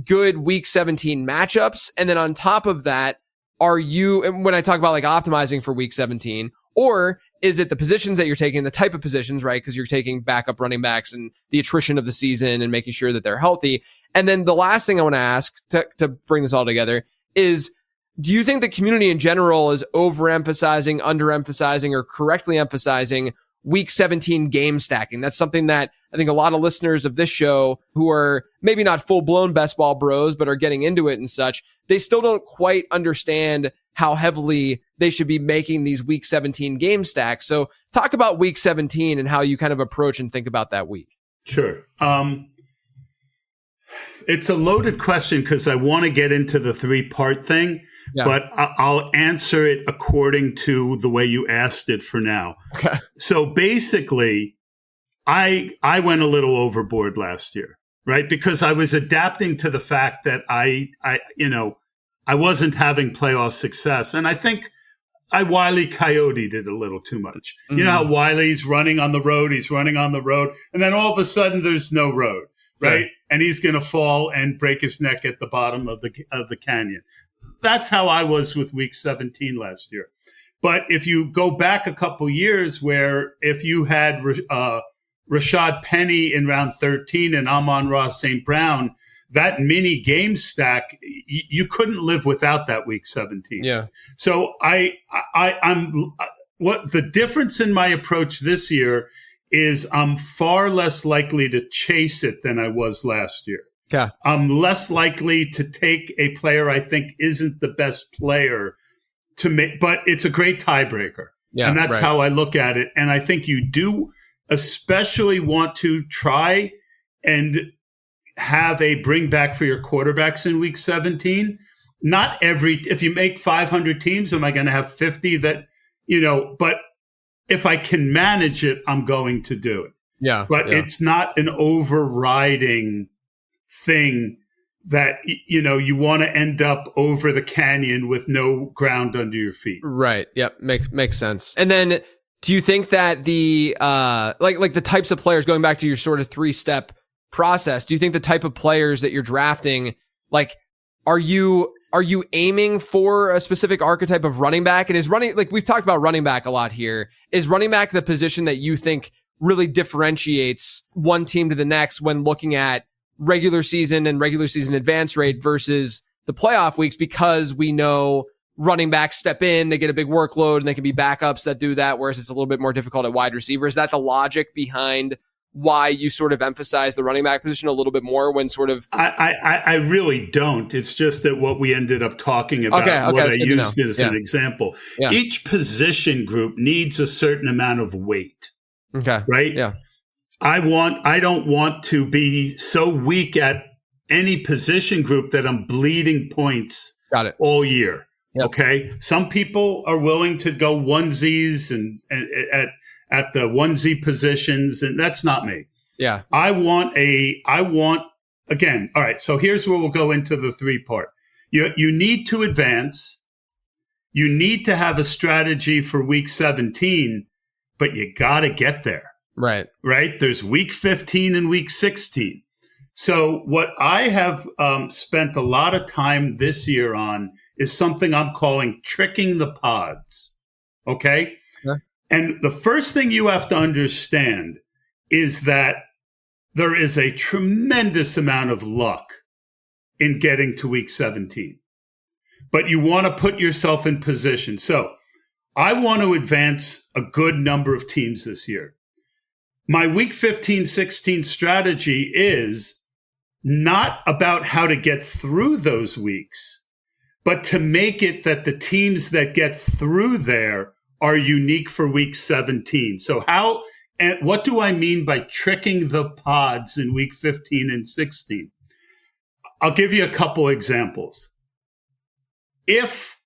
good week 17 matchups? And then on top of that, and when I talk about like optimizing for week 17, or is it the positions that you're taking, the type of positions, right? Because you're taking backup running backs and the attrition of the season and making sure that they're healthy. And then the last thing I want to ask to bring this all together is, do you think the community in general is overemphasizing, underemphasizing, or correctly emphasizing week 17 game stacking? That's something that I think a lot of listeners of this show who are maybe not full-blown best ball bros, but are getting into it and such, they still don't quite understand how heavily they should be making these week 17 game stacks. So talk about week 17 and how you kind of approach and think about that week. Sure. It's a loaded question because I want to get into the 3-part thing, but I'll answer it according to the way you asked it for now. Okay. So basically, I went a little overboard last year, right? Because I was adapting to the fact that I wasn't having playoff success. And I think I Wile E. Coyote'd it a little too much. Mm-hmm. You know how Wiley's running on the road, and then all of a sudden there's no road, right? And he's going to fall and break his neck at the bottom of the canyon. That's how I was with week 17 last year. But if you go back a couple years where if you had Rashad Penny in round 13 and Amon-Ra St. Brown, that mini game stack, you couldn't live without that week 17. Yeah. So I'm what the difference in my approach this year is I'm far less likely to chase it than I was last year. Yeah. I'm less likely to take a player I think isn't the best player to make, but it's a great tiebreaker. Yeah. And that's how I look at it. And I think you do especially want to try and have a bring back for your quarterbacks in week 17. Not if you make 500 teams, am I going to have 50 that, but if I can manage it, I'm going to do it. Yeah. But it's not an overriding thing that, you want to end up over the canyon with no ground under your feet. Right. Yep. Makes sense. And then do you think that the, like the types of players, going back to your sort of 3-step process? Do you think the type of players that you're drafting, like, are you aiming for a specific archetype of running back? And is running, like we've talked about running back a lot here, is running back the position that you think really differentiates one team to the next when looking at regular season and regular season advance rate versus the playoff weeks? Because we know running backs step in, they get a big workload, and they can be backups that do that, whereas it's a little bit more difficult at wide receiver. Is that the logic behind why you sort of emphasize the running back position a little bit more when sort of... I really don't. It's just that what we ended up talking about, what I used as an example. Yeah. Each position group needs a certain amount of weight. Okay. Right? Yeah. I don't want to be so weak at any position group that I'm bleeding points all year. Yep. Okay. Some people are willing to go onesies and at the onesie positions, and that's not me. Yeah. I want again. All right. So here's where we'll go into the 3-part. You need to advance. You need to have a strategy for week 17, but you got to get there. Right. Right. There's week 15 and week 16. So what I have spent a lot of time this year on is something I'm calling tricking the pods. Okay. Yeah. And the first thing you have to understand is that there is a tremendous amount of luck in getting to week 17, but you want to put yourself in position. So I want to advance a good number of teams this year. My week 15, 16 strategy is not about how to get through those weeks, but to make it that the teams that get through there are unique for week 17. So what do I mean by tricking the pods in week 15 and 16? I'll give you a couple examples. If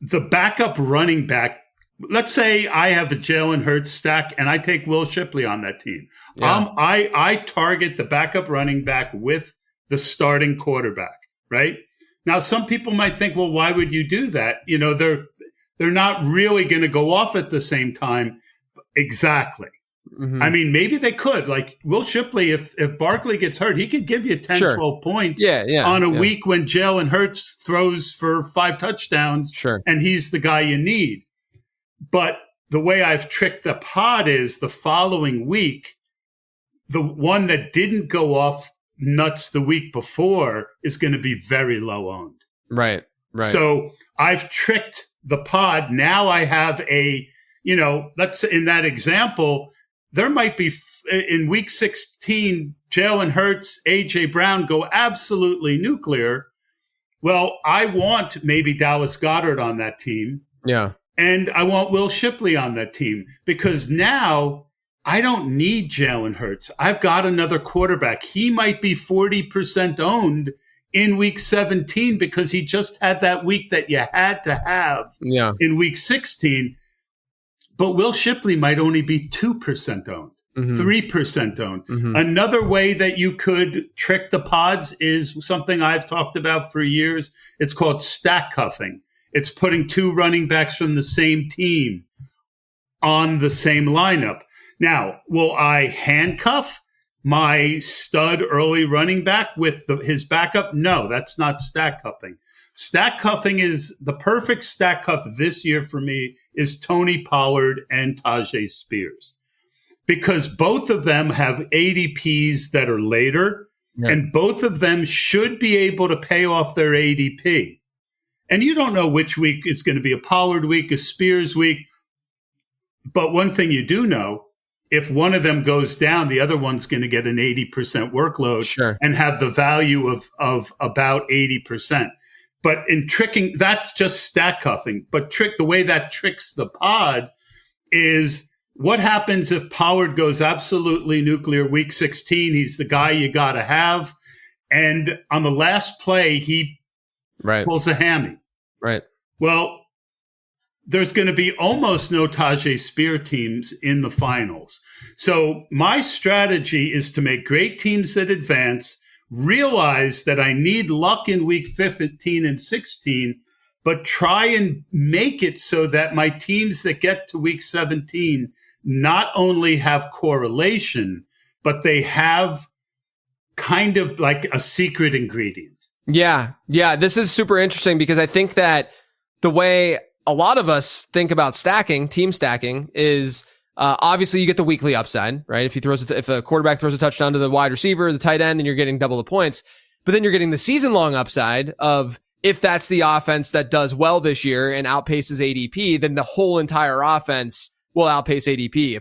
the backup running back, let's say I have a Jalen Hurts stack and I take Will Shipley on that team. Yeah. I target the backup running back with the starting quarterback, right? Now, some people might think, well, why would you do that? You know, they're not really going to go off at the same time. Exactly. Mm-hmm. I mean, maybe they could. Like Will Shipley, if Barkley gets hurt, he could give you 10, 12 points on a week when Jalen Hurts throws for 5 touchdowns and he's the guy you need. But the way I've tricked the pod is the following week, the one that didn't go off nuts the week before is going to be very low owned. Right. So I've tricked the pod. Now I have let's say in that example, there might be in week 16, Jalen Hurts, A.J. Brown go absolutely nuclear. Well, I want maybe Dallas Goedert on that team. Yeah. And I want Will Shipley on that team because now I don't need Jalen Hurts. I've got another quarterback. He might be 40% owned in week 17 because he just had that week that you had to have in week 16. But Will Shipley might only be 2% owned, 3% owned. Mm-hmm. Another way that you could trick the pods is something I've talked about for years. It's called stack cuffing. It's putting 2 running backs from the same team on the same lineup. Now, will I handcuff my stud early running back with his backup? No, that's not stack cuffing. Stack cuffing is the perfect stack cuff this year for me is Tony Pollard and Tajay Spears, because both of them have ADPs that are later, and both of them should be able to pay off their ADP. And you don't know which week it's going to be, a Pollard week, a Spears week. But one thing you do know, if one of them goes down, the other one's going to get an 80% workload and have the value of about 80%. But in tricking, that's just stack cuffing. But the way that tricks the pod is what happens if Pollard goes absolutely nuclear week 16? He's the guy you got to have. And on the last play, he pulls a hammy. Right. Well, there's going to be almost no Tajay Spear teams in the finals. So my strategy is to make great teams that advance, realize that I need luck in week 15 and 16, but try and make it so that my teams that get to week 17 not only have correlation, but they have kind of like a secret ingredient. Yeah. This is super interesting because I think that the way a lot of us think about stacking, team stacking, is obviously you get the weekly upside, right? If a quarterback throws a touchdown to the wide receiver, the tight end, then you're getting double the points. But then you're getting the season long upside of, if that's the offense that does well this year and outpaces ADP, then the whole entire offense will outpace ADP.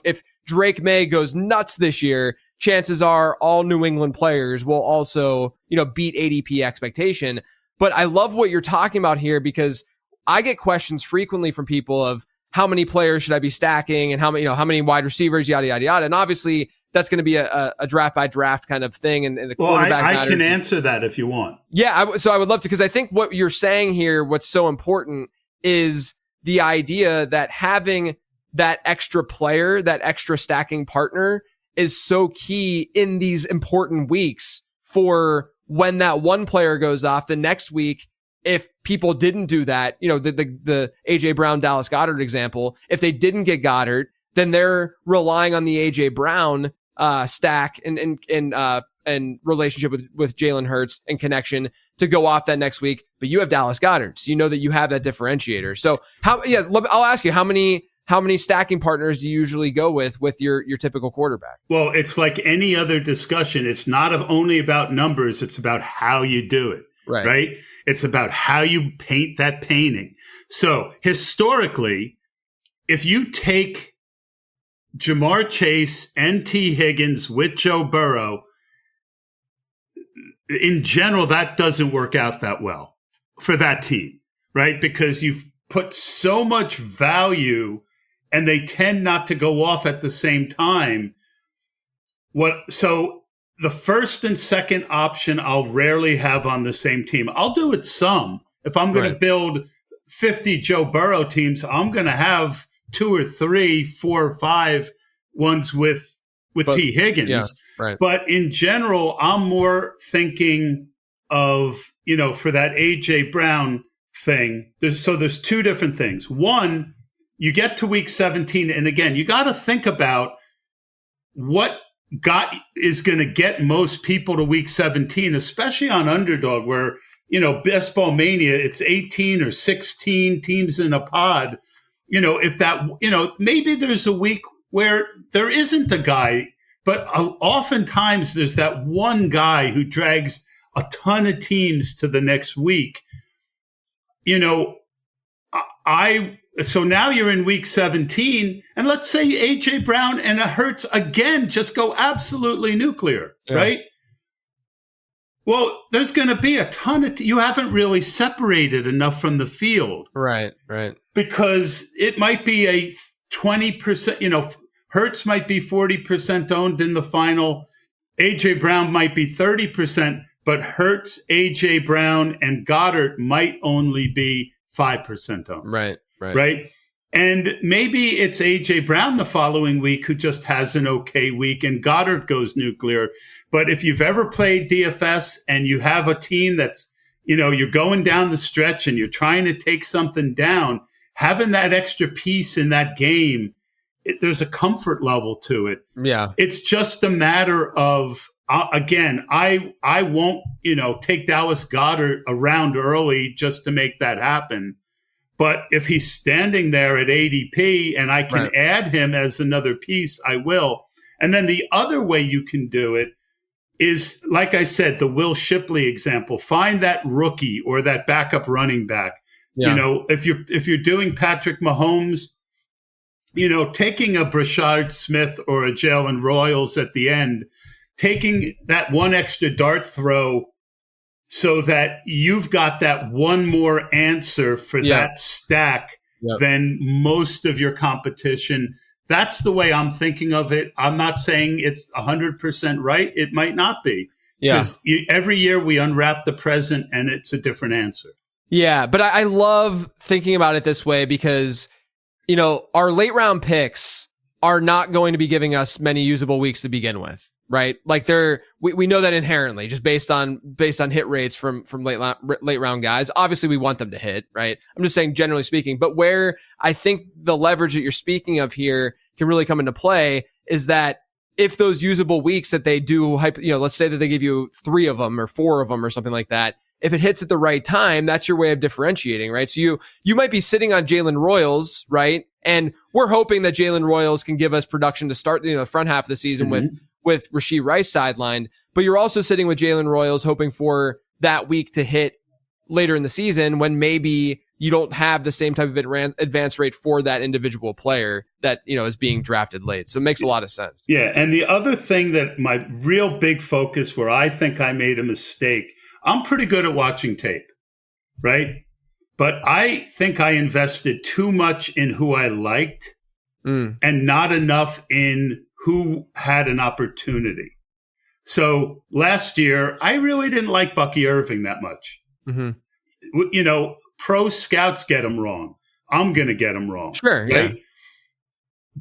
If Drake May goes nuts this year, chances are all New England players will also, beat ADP expectation. But I love what you're talking about here, because I get questions frequently from people of how many players should I be stacking and how many wide receivers, yada, yada, yada. And obviously that's going to be a draft by draft kind of thing. And the quarterback I can answer that if you want. Yeah. So I would love to, because I think what you're saying here, what's so important is the idea that having that extra player, that extra stacking partner is so key in these important weeks for when that one player goes off the next week. If people didn't do that, the AJ Brown, Dallas Goedert example, if they didn't get Goddard, then they're relying on the AJ Brown stack and relationship with Jalen Hurts and connection to go off that next week. But you have Dallas Goedert, so you know that you have that differentiator. So I'll ask you, how many stacking partners do you usually go with your typical quarterback? Well, it's like any other discussion. It's not only about numbers. It's about how you do it. Right? It's about how you paint that painting. So historically, if you take Jamar Chase and T. Higgins with Joe Burrow, in general, that doesn't work out that well for that team, right? Because you've put so much value and they tend not to go off at the same time. So the first and second option I'll rarely have on the same team. I'll do it some. If I'm going to build 50 Joe Burrow teams, I'm going to have 2 or 3, 4 or 5 ones with T. Higgins. Yeah, right. But in general, I'm more thinking of, for that AJ Brown thing. There's 2 different things. One, you get to week 17, and again, you got to think about what is going to get most people to week 17, especially on Underdog, where, Best Ball Mania, it's 18 or 16 teams in a pod. If that, maybe there's a week where there isn't a guy, but oftentimes there's that one guy who drags a ton of teams to the next week. So now you're in week 17, and let's say AJ Brown and Hurts again just go absolutely nuclear, right? Well, there's going to be a ton of you haven't really separated enough from the field. Right. Because it might be a 20%, Hurts might be 40% owned in the final. AJ Brown might be 30%, but Hurts, AJ Brown, and Goddard might only be 5% owned. Right. And maybe it's AJ Brown the following week who just has an okay week and Goddard goes nuclear. But if you've ever played DFS and you have a team that's, you're going down the stretch and you're trying to take something down, having that extra piece in that game, there's a comfort level to it. Yeah. It's just a matter of, again, I won't, take Dallas Goedert around early just to make that happen. But if he's standing there at ADP and I can add him as another piece, I will. And then the other way you can do it is, like I said, the Will Shipley example. Find that rookie or that backup running back. Yeah. If you're doing Patrick Mahomes, taking a Brashard Smith or a Jalen Royals at the end, taking that one extra dart throw so that you've got that one more answer for that stack than most of your competition. That's the way I'm thinking of it. I'm not saying it's 100% right. It might not be. Because every year we unwrap the present and it's a different answer. Yeah, but I love thinking about it this way because, our late round picks are not going to be giving us many usable weeks to begin with. Right. Like we know that inherently just based on hit rates from late round guys. Obviously we want them to hit, right? I'm just saying generally speaking, but where I think the leverage that you're speaking of here can really come into play is that if those usable weeks that they do, let's say that they give you 3 of them or 4 of them or something like that, if it hits at the right time, that's your way of differentiating, right? So you might be sitting on Jalen Royals, right? And we're hoping that Jalen Royals can give us production to start, the front half of the season with Rashee Rice sidelined. But you're also sitting with Jalen Royals hoping for that week to hit later in the season when maybe you don't have the same type of advance rate for that individual player that, is being drafted late. So it makes a lot of sense. Yeah. And the other thing that my real big focus where I think I made a mistake, I'm pretty good at watching tape, right? But I think I invested too much in who I liked and not enough in who had an opportunity. So last year, I really didn't like Bucky Irving that much. Mm-hmm. Pro scouts get him wrong. I'm going to get him wrong. Sure, right? Yeah.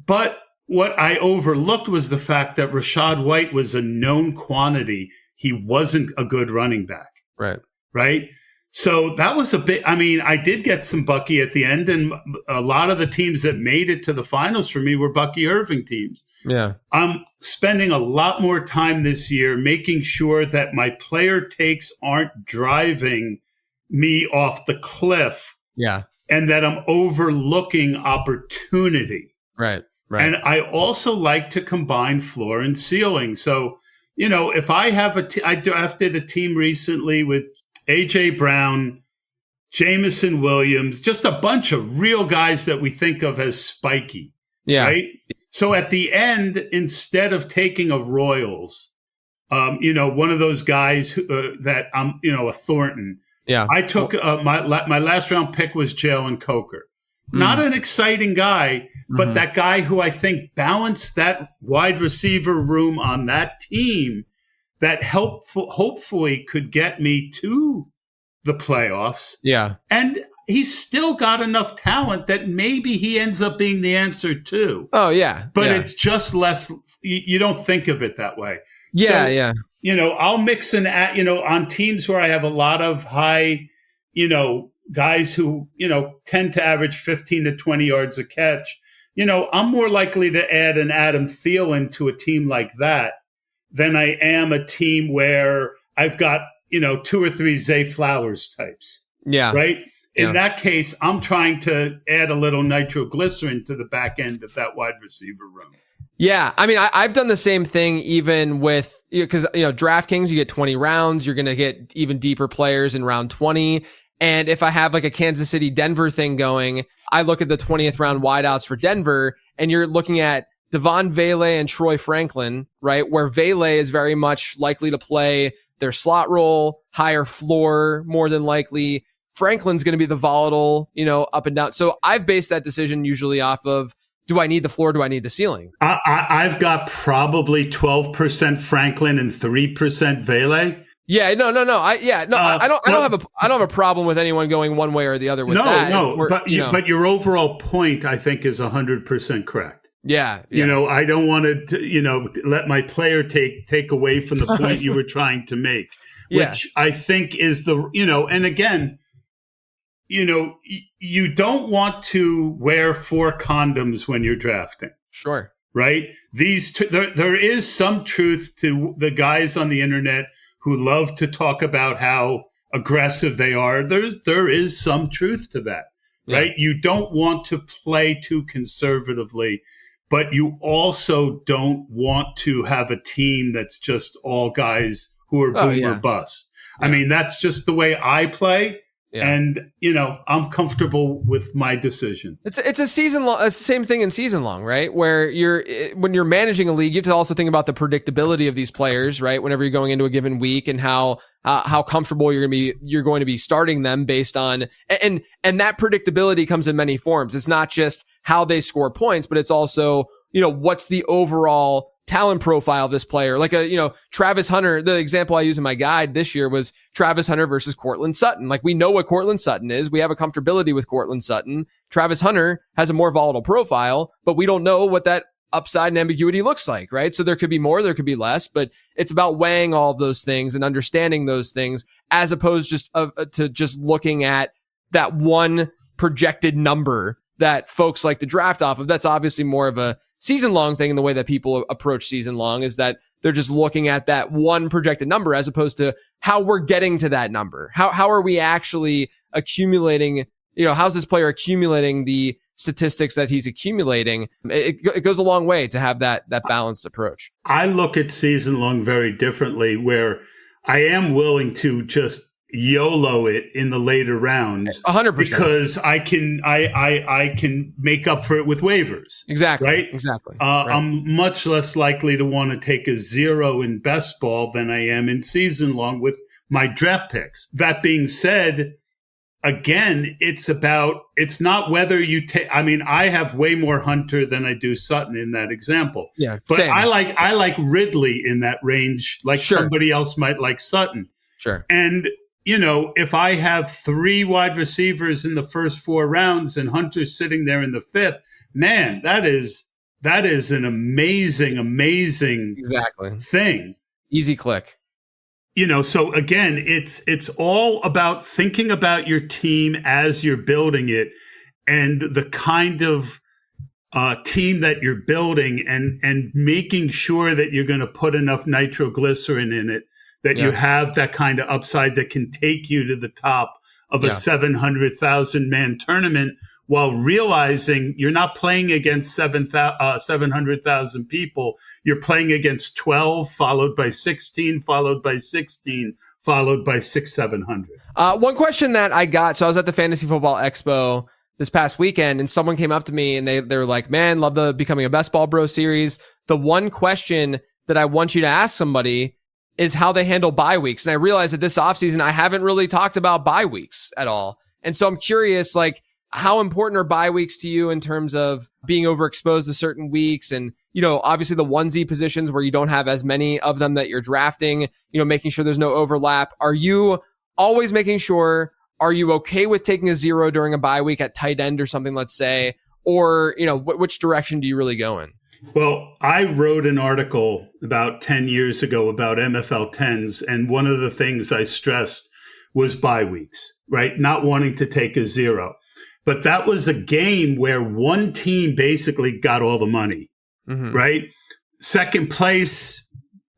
But what I overlooked was the fact that Rachaad White was a known quantity. He wasn't a good running back. Right. So that was a bit, I did get some Bucky at the end, and a lot of the teams that made it to the finals for me were Bucky Irving teams. Yeah. I'm spending a lot more time this year making sure that my player takes aren't driving me off the cliff. Yeah. And that I'm overlooking opportunity. Right. And I also like to combine floor and ceiling. So, if I have I drafted a team recently with A.J. Brown, Jamison Williams, just a bunch of real guys that we think of as spiky. Yeah. Right. So at the end, instead of taking a Royals, one of those guys that I'm, a Thornton. Yeah. I took my last round pick was Jalen Coker. Not an exciting guy, but that guy who I think balanced that wide receiver room on that team that hopefully could get me to the playoffs. Yeah. And he's still got enough talent that maybe he ends up being the answer too. Oh, yeah. But it's just less, you don't think of it that way. Yeah, so, yeah. I'll mix and add, on teams where I have a lot of high, guys who, tend to average 15 to 20 yards a catch. I'm more likely to add an Adam Thielen to a team like that than I am a team where I've got, 2 or 3 Zay Flowers types. Yeah. Right. In that case, I'm trying to add a little nitroglycerin to the back end of that wide receiver room. Yeah. I've done the same thing even with, because, DraftKings, you get 20 rounds. You're going to get even deeper players in round 20. And if I have like a Kansas City Denver thing going, I look at the 20th round wideouts for Denver, and you're looking at Devon Vele and Troy Franklin, right? Where Vele is very much likely to play their slot role, higher floor, more than likely. Franklin's going to be the volatile, up and down. So I've based that decision usually off of, do I need the floor? Do I need the ceiling? I've got probably 12% Franklin and 3% Vele. Yeah, I don't have a problem with anyone going one way or the other with that. But your overall point, I think, is 100% correct. Yeah. I don't want to, let my player take away from the point you were trying to make, which I think is and again, you don't want to wear 4 condoms when you're drafting. Sure. Right? There is some truth to the guys on the internet who love to talk about how aggressive they are. There is some truth to that, right? You don't want to play too conservatively, but you also don't want to have a team that's just all guys who are boom or bust. Yeah. That's just the way I play. Yeah. And, I'm comfortable with my decision. It's a season long, same thing in season long, right? Where when you're managing a league, you have to also think about the predictability of these players, right? Whenever you're going into a given week and how comfortable you're going to be starting them based on, and that predictability comes in many forms. It's not just how they score points, but it's also, what's the overall talent profile of this player. Like Travis Hunter, the example I use in my guide this year was Travis Hunter versus Cortland Sutton. Like, we know what Cortland Sutton is. We have a comfortability with Cortland Sutton. Travis Hunter has a more volatile profile, but we don't know what that upside and ambiguity looks like, right? So there could be more, there could be less, but it's about weighing all of those things and understanding those things as opposed to just looking at that one projected number that folks like to draft off of. That's obviously more of a season long thing in the way that people approach season long, is that they're just looking at that one projected number as opposed to how we're getting to that number. How are we actually accumulating, how's this player accumulating the statistics that he's accumulating? It goes a long way to have that balanced approach. I look at season long very differently, where I am willing to just YOLO it in the later rounds, 100%, because I can make up for it with waivers. Exactly. Right. Exactly. Right. I'm much less likely to want to take a 0 in best ball than I am in season long with my draft picks. That being said, again, it's not whether you take. I mean, I have way more Hunter than I do Sutton in that example. Yeah, but same. I like Ridley in that range, like Sure. somebody else might like Sutton. Sure. And if I have 3 wide receivers in the first 4 rounds and Hunter's sitting there in the 5th, man, that is an amazing Exactly. thing. Easy click. So again, it's all about thinking about your team as you're building it, and the kind of team that you're building, and making sure that you're going to put enough nitroglycerin in it, that you have that kind of upside that can take you to the top of a 700,000 man tournament, while realizing you're not playing against 700,000 people. You're playing against 12, followed by 16, followed by 16, followed by 700. One question that I got, so I was at the Fantasy Football Expo this past weekend, and someone came up to me and they were like, man, love the Becoming a Best Ball Bro series. The one question that I want you to ask somebody is how they handle bye weeks. And I realized that this offseason, I haven't really talked about bye weeks at all. And so I'm curious, like, how important are bye weeks to you in terms of being overexposed to certain weeks? And, obviously the onesie positions where you don't have as many of them that you're drafting, making sure there's no overlap. Are you always making sure, are you okay with taking a 0 during a bye week at tight end or something, let's say, or, which direction do you really go in? Well, I wrote an article about 10 years ago about MFL 10s, and one of the things I stressed was bye weeks, right? Not wanting to take a 0. But that was a game where one team basically got all the money, right? Second place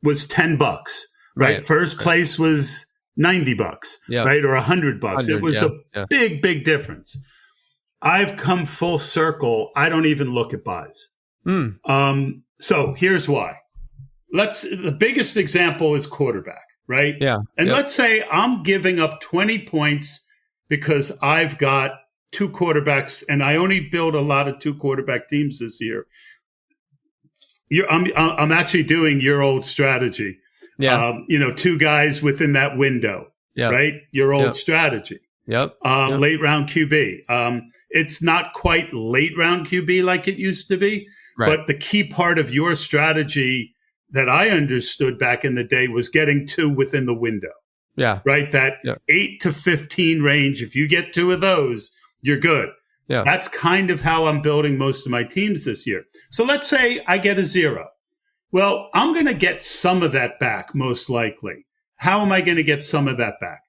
was $10, right? First place was $90, right? Or $100. It was a big difference. I've come full circle. I don't even look at buys. So here's why. The biggest example is quarterback, right? Yeah. And let's say I'm giving up 20 points because I've got 2 quarterbacks, and I only build a lot of 2 quarterback teams this year. I'm actually doing your old strategy. Yeah. 2 guys within that window, right? Your old strategy. Late round QB. It's not quite late round QB like it used to be, but the key part of your strategy that I understood back in the day was getting 2 within the window. Yeah. Right. That 8 to 15 range. If you get 2 of those, you're good. Yeah. That's kind of how I'm building most of my teams this year. So let's say I get a 0. Well, I'm going to get some of that back, most likely. How am I going to get some of that back?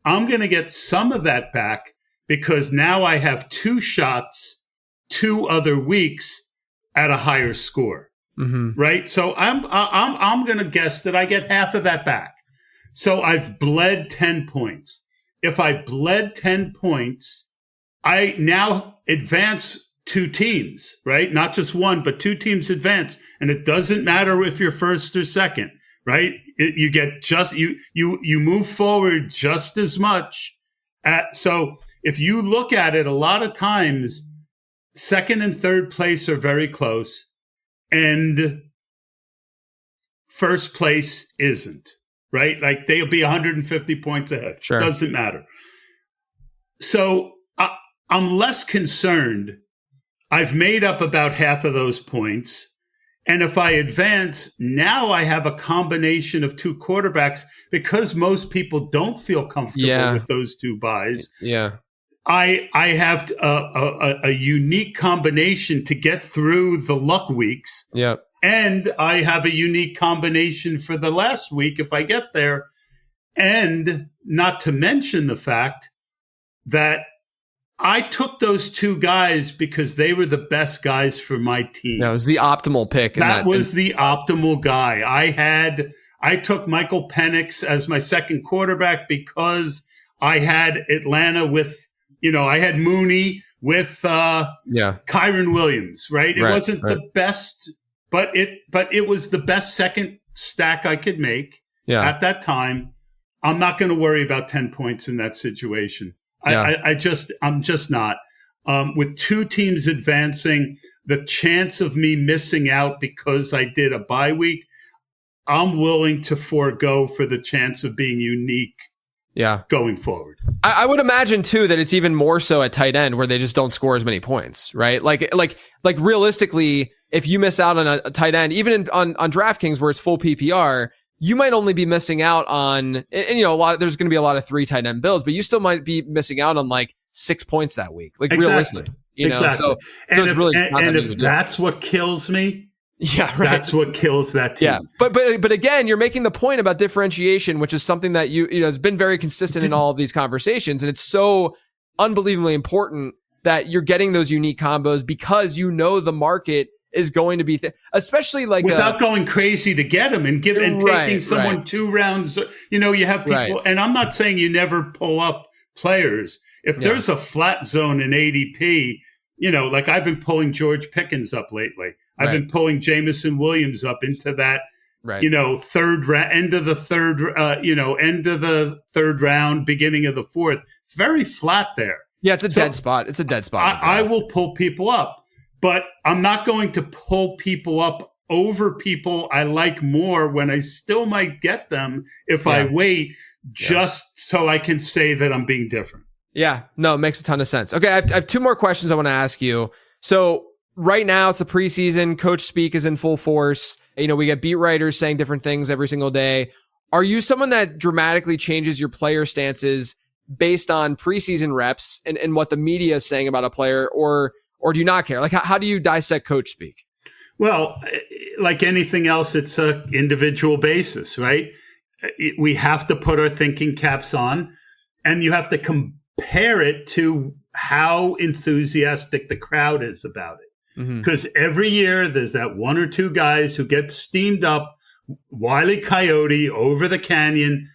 I'm going to get some of that back because now I have 2 shots, 2 other weeks at a higher score, right? So I'm going to guess that I get half of that back. So I've bled 10 points. If I bled 10 points, I now advance 2 teams, right? Not just 1, but 2 teams advance. And it doesn't matter if you're first or second, right? You get you move forward just as much. So if you look at it, a lot of times, second and third place are very close, and first place isn't, right? Like they'll be 150 points ahead. Sure. Doesn't matter. So I'm less concerned. I've made up about half of those points. And if I advance, now I have a combination of 2 quarterbacks because most people don't feel comfortable with those 2 buys. Yeah. I have a unique combination to get through the luck weeks. Yep. And I have a unique combination for the last week if I get there. And not to mention the fact that I took those two guys because they were the best guys for my team. That was the optimal pick. That was the optimal guy. I took Michael Penix as my second quarterback because I had Atlanta with, I had Mooney with Kyron Williams, right? It wasn't the best, but it was the best second stack I could make at that time. I'm not going to worry about 10 points in that situation. I'm just not. With two teams advancing, the chance of me missing out because I did a bye week, I'm willing to forego for the chance of being unique. Going forward. I would imagine too that it's even more so at tight end where they just don't score as many points, right? Like realistically, if you miss out on a tight end, even on DraftKings where it's full PPR, you might only be missing out on, and there's going to be a lot of 3 tight end builds, but you still might be missing out on like 6 points that week, like realistically, so it's really, and if that's what kills me, that's what kills that team. But again, you're making the point about differentiation, which is something that has been very consistent in all of these conversations, and it's so unbelievably important that you're getting those unique combos because the market is going to be, especially like without going crazy to get them and taking someone 2 rounds. You have people, and I'm not saying you never pull up players. If there's a flat zone in ADP, like I've been pulling George Pickens up lately. I've been pulling Jameson Williams up into that, end of the third round, beginning of the fourth. It's very flat there. Yeah, it's a dead spot. It's a dead spot. I will pull people up, but I'm not going to pull people up over people I like more when I still might get them if I wait, just so I can say that I'm being different. Yeah, no, it makes a ton of sense. Okay, I have 2 more questions I want to ask you. So right now it's the preseason. Coach speak is in full force. We get beat writers saying different things every single day. Are you someone that dramatically changes your player stances based on preseason reps and what the media is saying about a player, or do you not care? Like, how do you dissect coach speak? Well, like anything else, it's an individual basis, right? We have to put our thinking caps on, and you have to compare it to how enthusiastic the crowd is about it. Because every year there's that 1 or 2 guys who get steamed up, Wile E. Coyote over the canyon,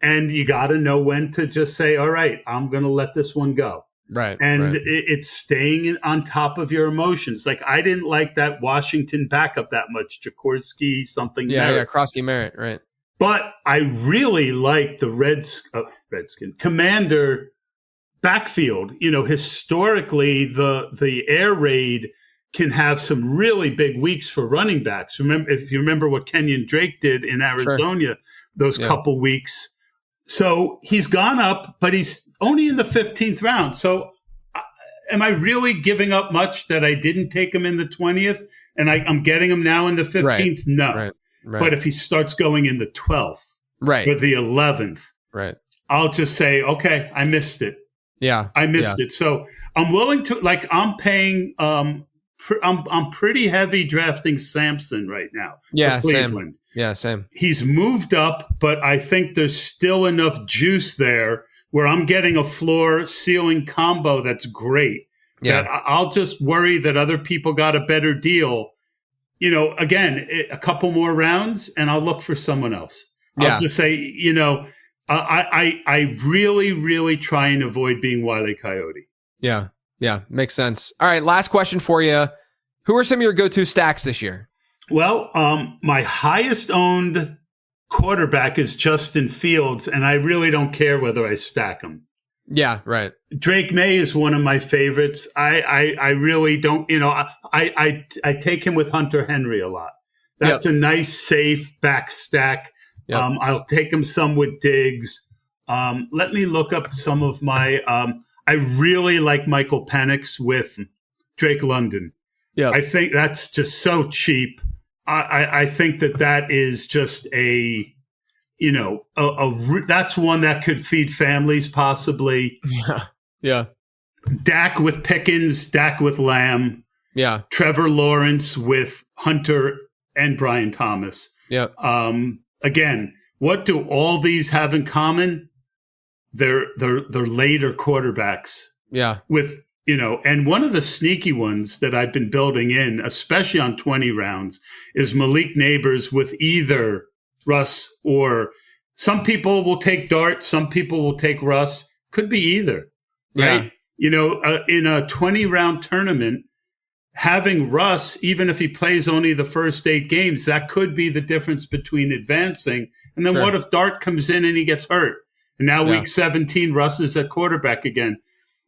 and you got to know when to just say, all right, I'm going to let this one go. Right. And it's staying on top of your emotions. Like, I didn't like that Washington backup that much, Jaworski something. Krosky Merritt, right. But I really like the Redskin Commander backfield. Historically, the air raid can have some really big weeks for running backs. If you remember what Kenyon Drake did in Arizona those couple weeks. So he's gone up, but he's only in the 15th round. So am I really giving up much that I didn't take him in the 20th and I'm getting him now in the 15th? Right. No. Right. But if he starts going in the 12th or the 11th, I'll just say, okay, I missed it. I missed it. So I'm willing to, I'm paying, I'm pretty heavy drafting Sampson right now for Cleveland. Same. He's moved up, but I think there's still enough juice there where I'm getting a floor ceiling combo that's great. That I'll just worry that other people got a better deal. Again, a couple more rounds and I'll look for someone else. I'll just say, I really, really try and avoid being Wile E. Coyote. Yeah, makes sense. All right, last question for you. Who are some of your go-to stacks this year? Well, my highest owned quarterback is Justin Fields, and I really don't care whether I stack him. Yeah, right. Drake May is one of my favorites. I really don't, I take him with Hunter Henry a lot. That's a nice, safe back stack. I'll take him some with Diggs. Let me look up some of my, I really like Michael Penix with Drake London. Yeah, I think that's just so cheap. I think that is just that's one that could feed families possibly. Yeah. Dak with Pickens, Dak with Lamb. Yeah. Trevor Lawrence with Hunter and Brian Thomas. Yeah. Again, what do all these have in common? They're later quarterbacks. Yeah. With, and one of the sneaky ones that I've been building in, especially on 20 rounds, is Malik Neighbors with either Russ or some people will take Dart. Some people will take Russ. Could be either. Right. Yeah. In a 20 round tournament, having Russ, even if he plays only the first 8 games, that could be the difference between advancing. And then what if Dart comes in and he gets hurt? And now week 17, Russ is at quarterback again.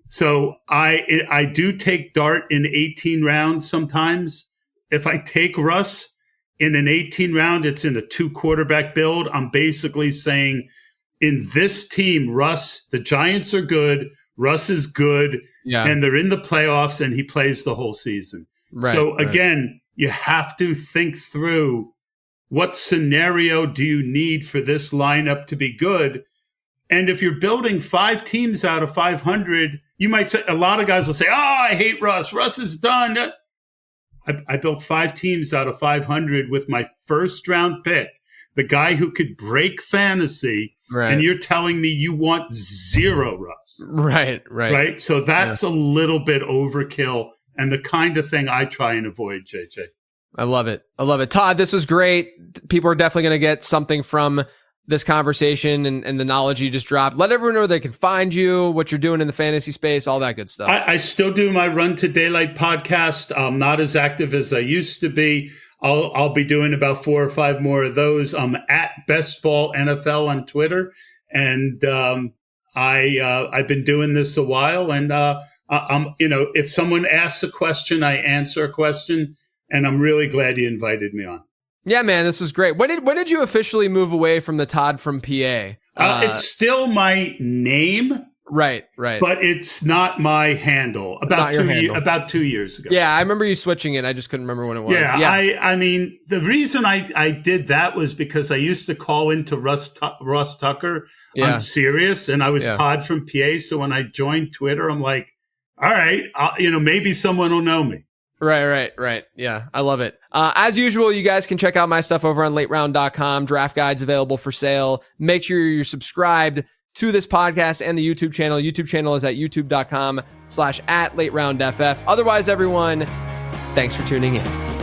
So I do take Dart in 18 rounds sometimes. If I take Russ in an 18 round, it's in a 2 quarterback build. I'm basically saying in this team, Russ, the Giants are good. Russ is good. Yeah. And they're in the playoffs and he plays the whole season. Right, so again, you have to think through what scenario do you need for this lineup to be good? And if you're building 5 teams out of 500, you might say, a lot of guys will say, oh, I hate Russ. Russ is done. I built 5 teams out of 500 with my first round pick, the guy who could break fantasy. Right. And you're telling me you want 0 Russ. Right. So that's a little bit overkill and the kind of thing I try and avoid, JJ. I love it. Tod, this was great. People are definitely going to get something from this conversation and the knowledge you just dropped. Let everyone know where they can find you, what you're doing in the fantasy space, all that good stuff. I still do my Run to Daylight podcast. I'm not as active as I used to be. I'll be doing about 4 or 5 more of those. I'm at Best Ball NFL on Twitter, and I've been doing this a while. And I'm if someone asks a question, I answer a question, and I'm really glad you invited me on. Yeah, man, this was great. When did you officially move away from the Tod from PA? It's still my name. Right. But it's not my handle. About 2 years ago. Yeah, I remember you switching it. I just couldn't remember when it was. Yeah. I mean, the reason I did that was because I used to call into Ross Tucker on Sirius, and I was Tod from PA. So when I joined Twitter, I'm like, all right, maybe someone will know me. Right. Yeah, I love it. As usual, you guys can check out my stuff over on lateround.com. Draft guides available for sale. Make sure you're subscribed to this podcast and the YouTube channel. YouTube channel is at youtube.com/@lateroundff. Otherwise, everyone, thanks for tuning in.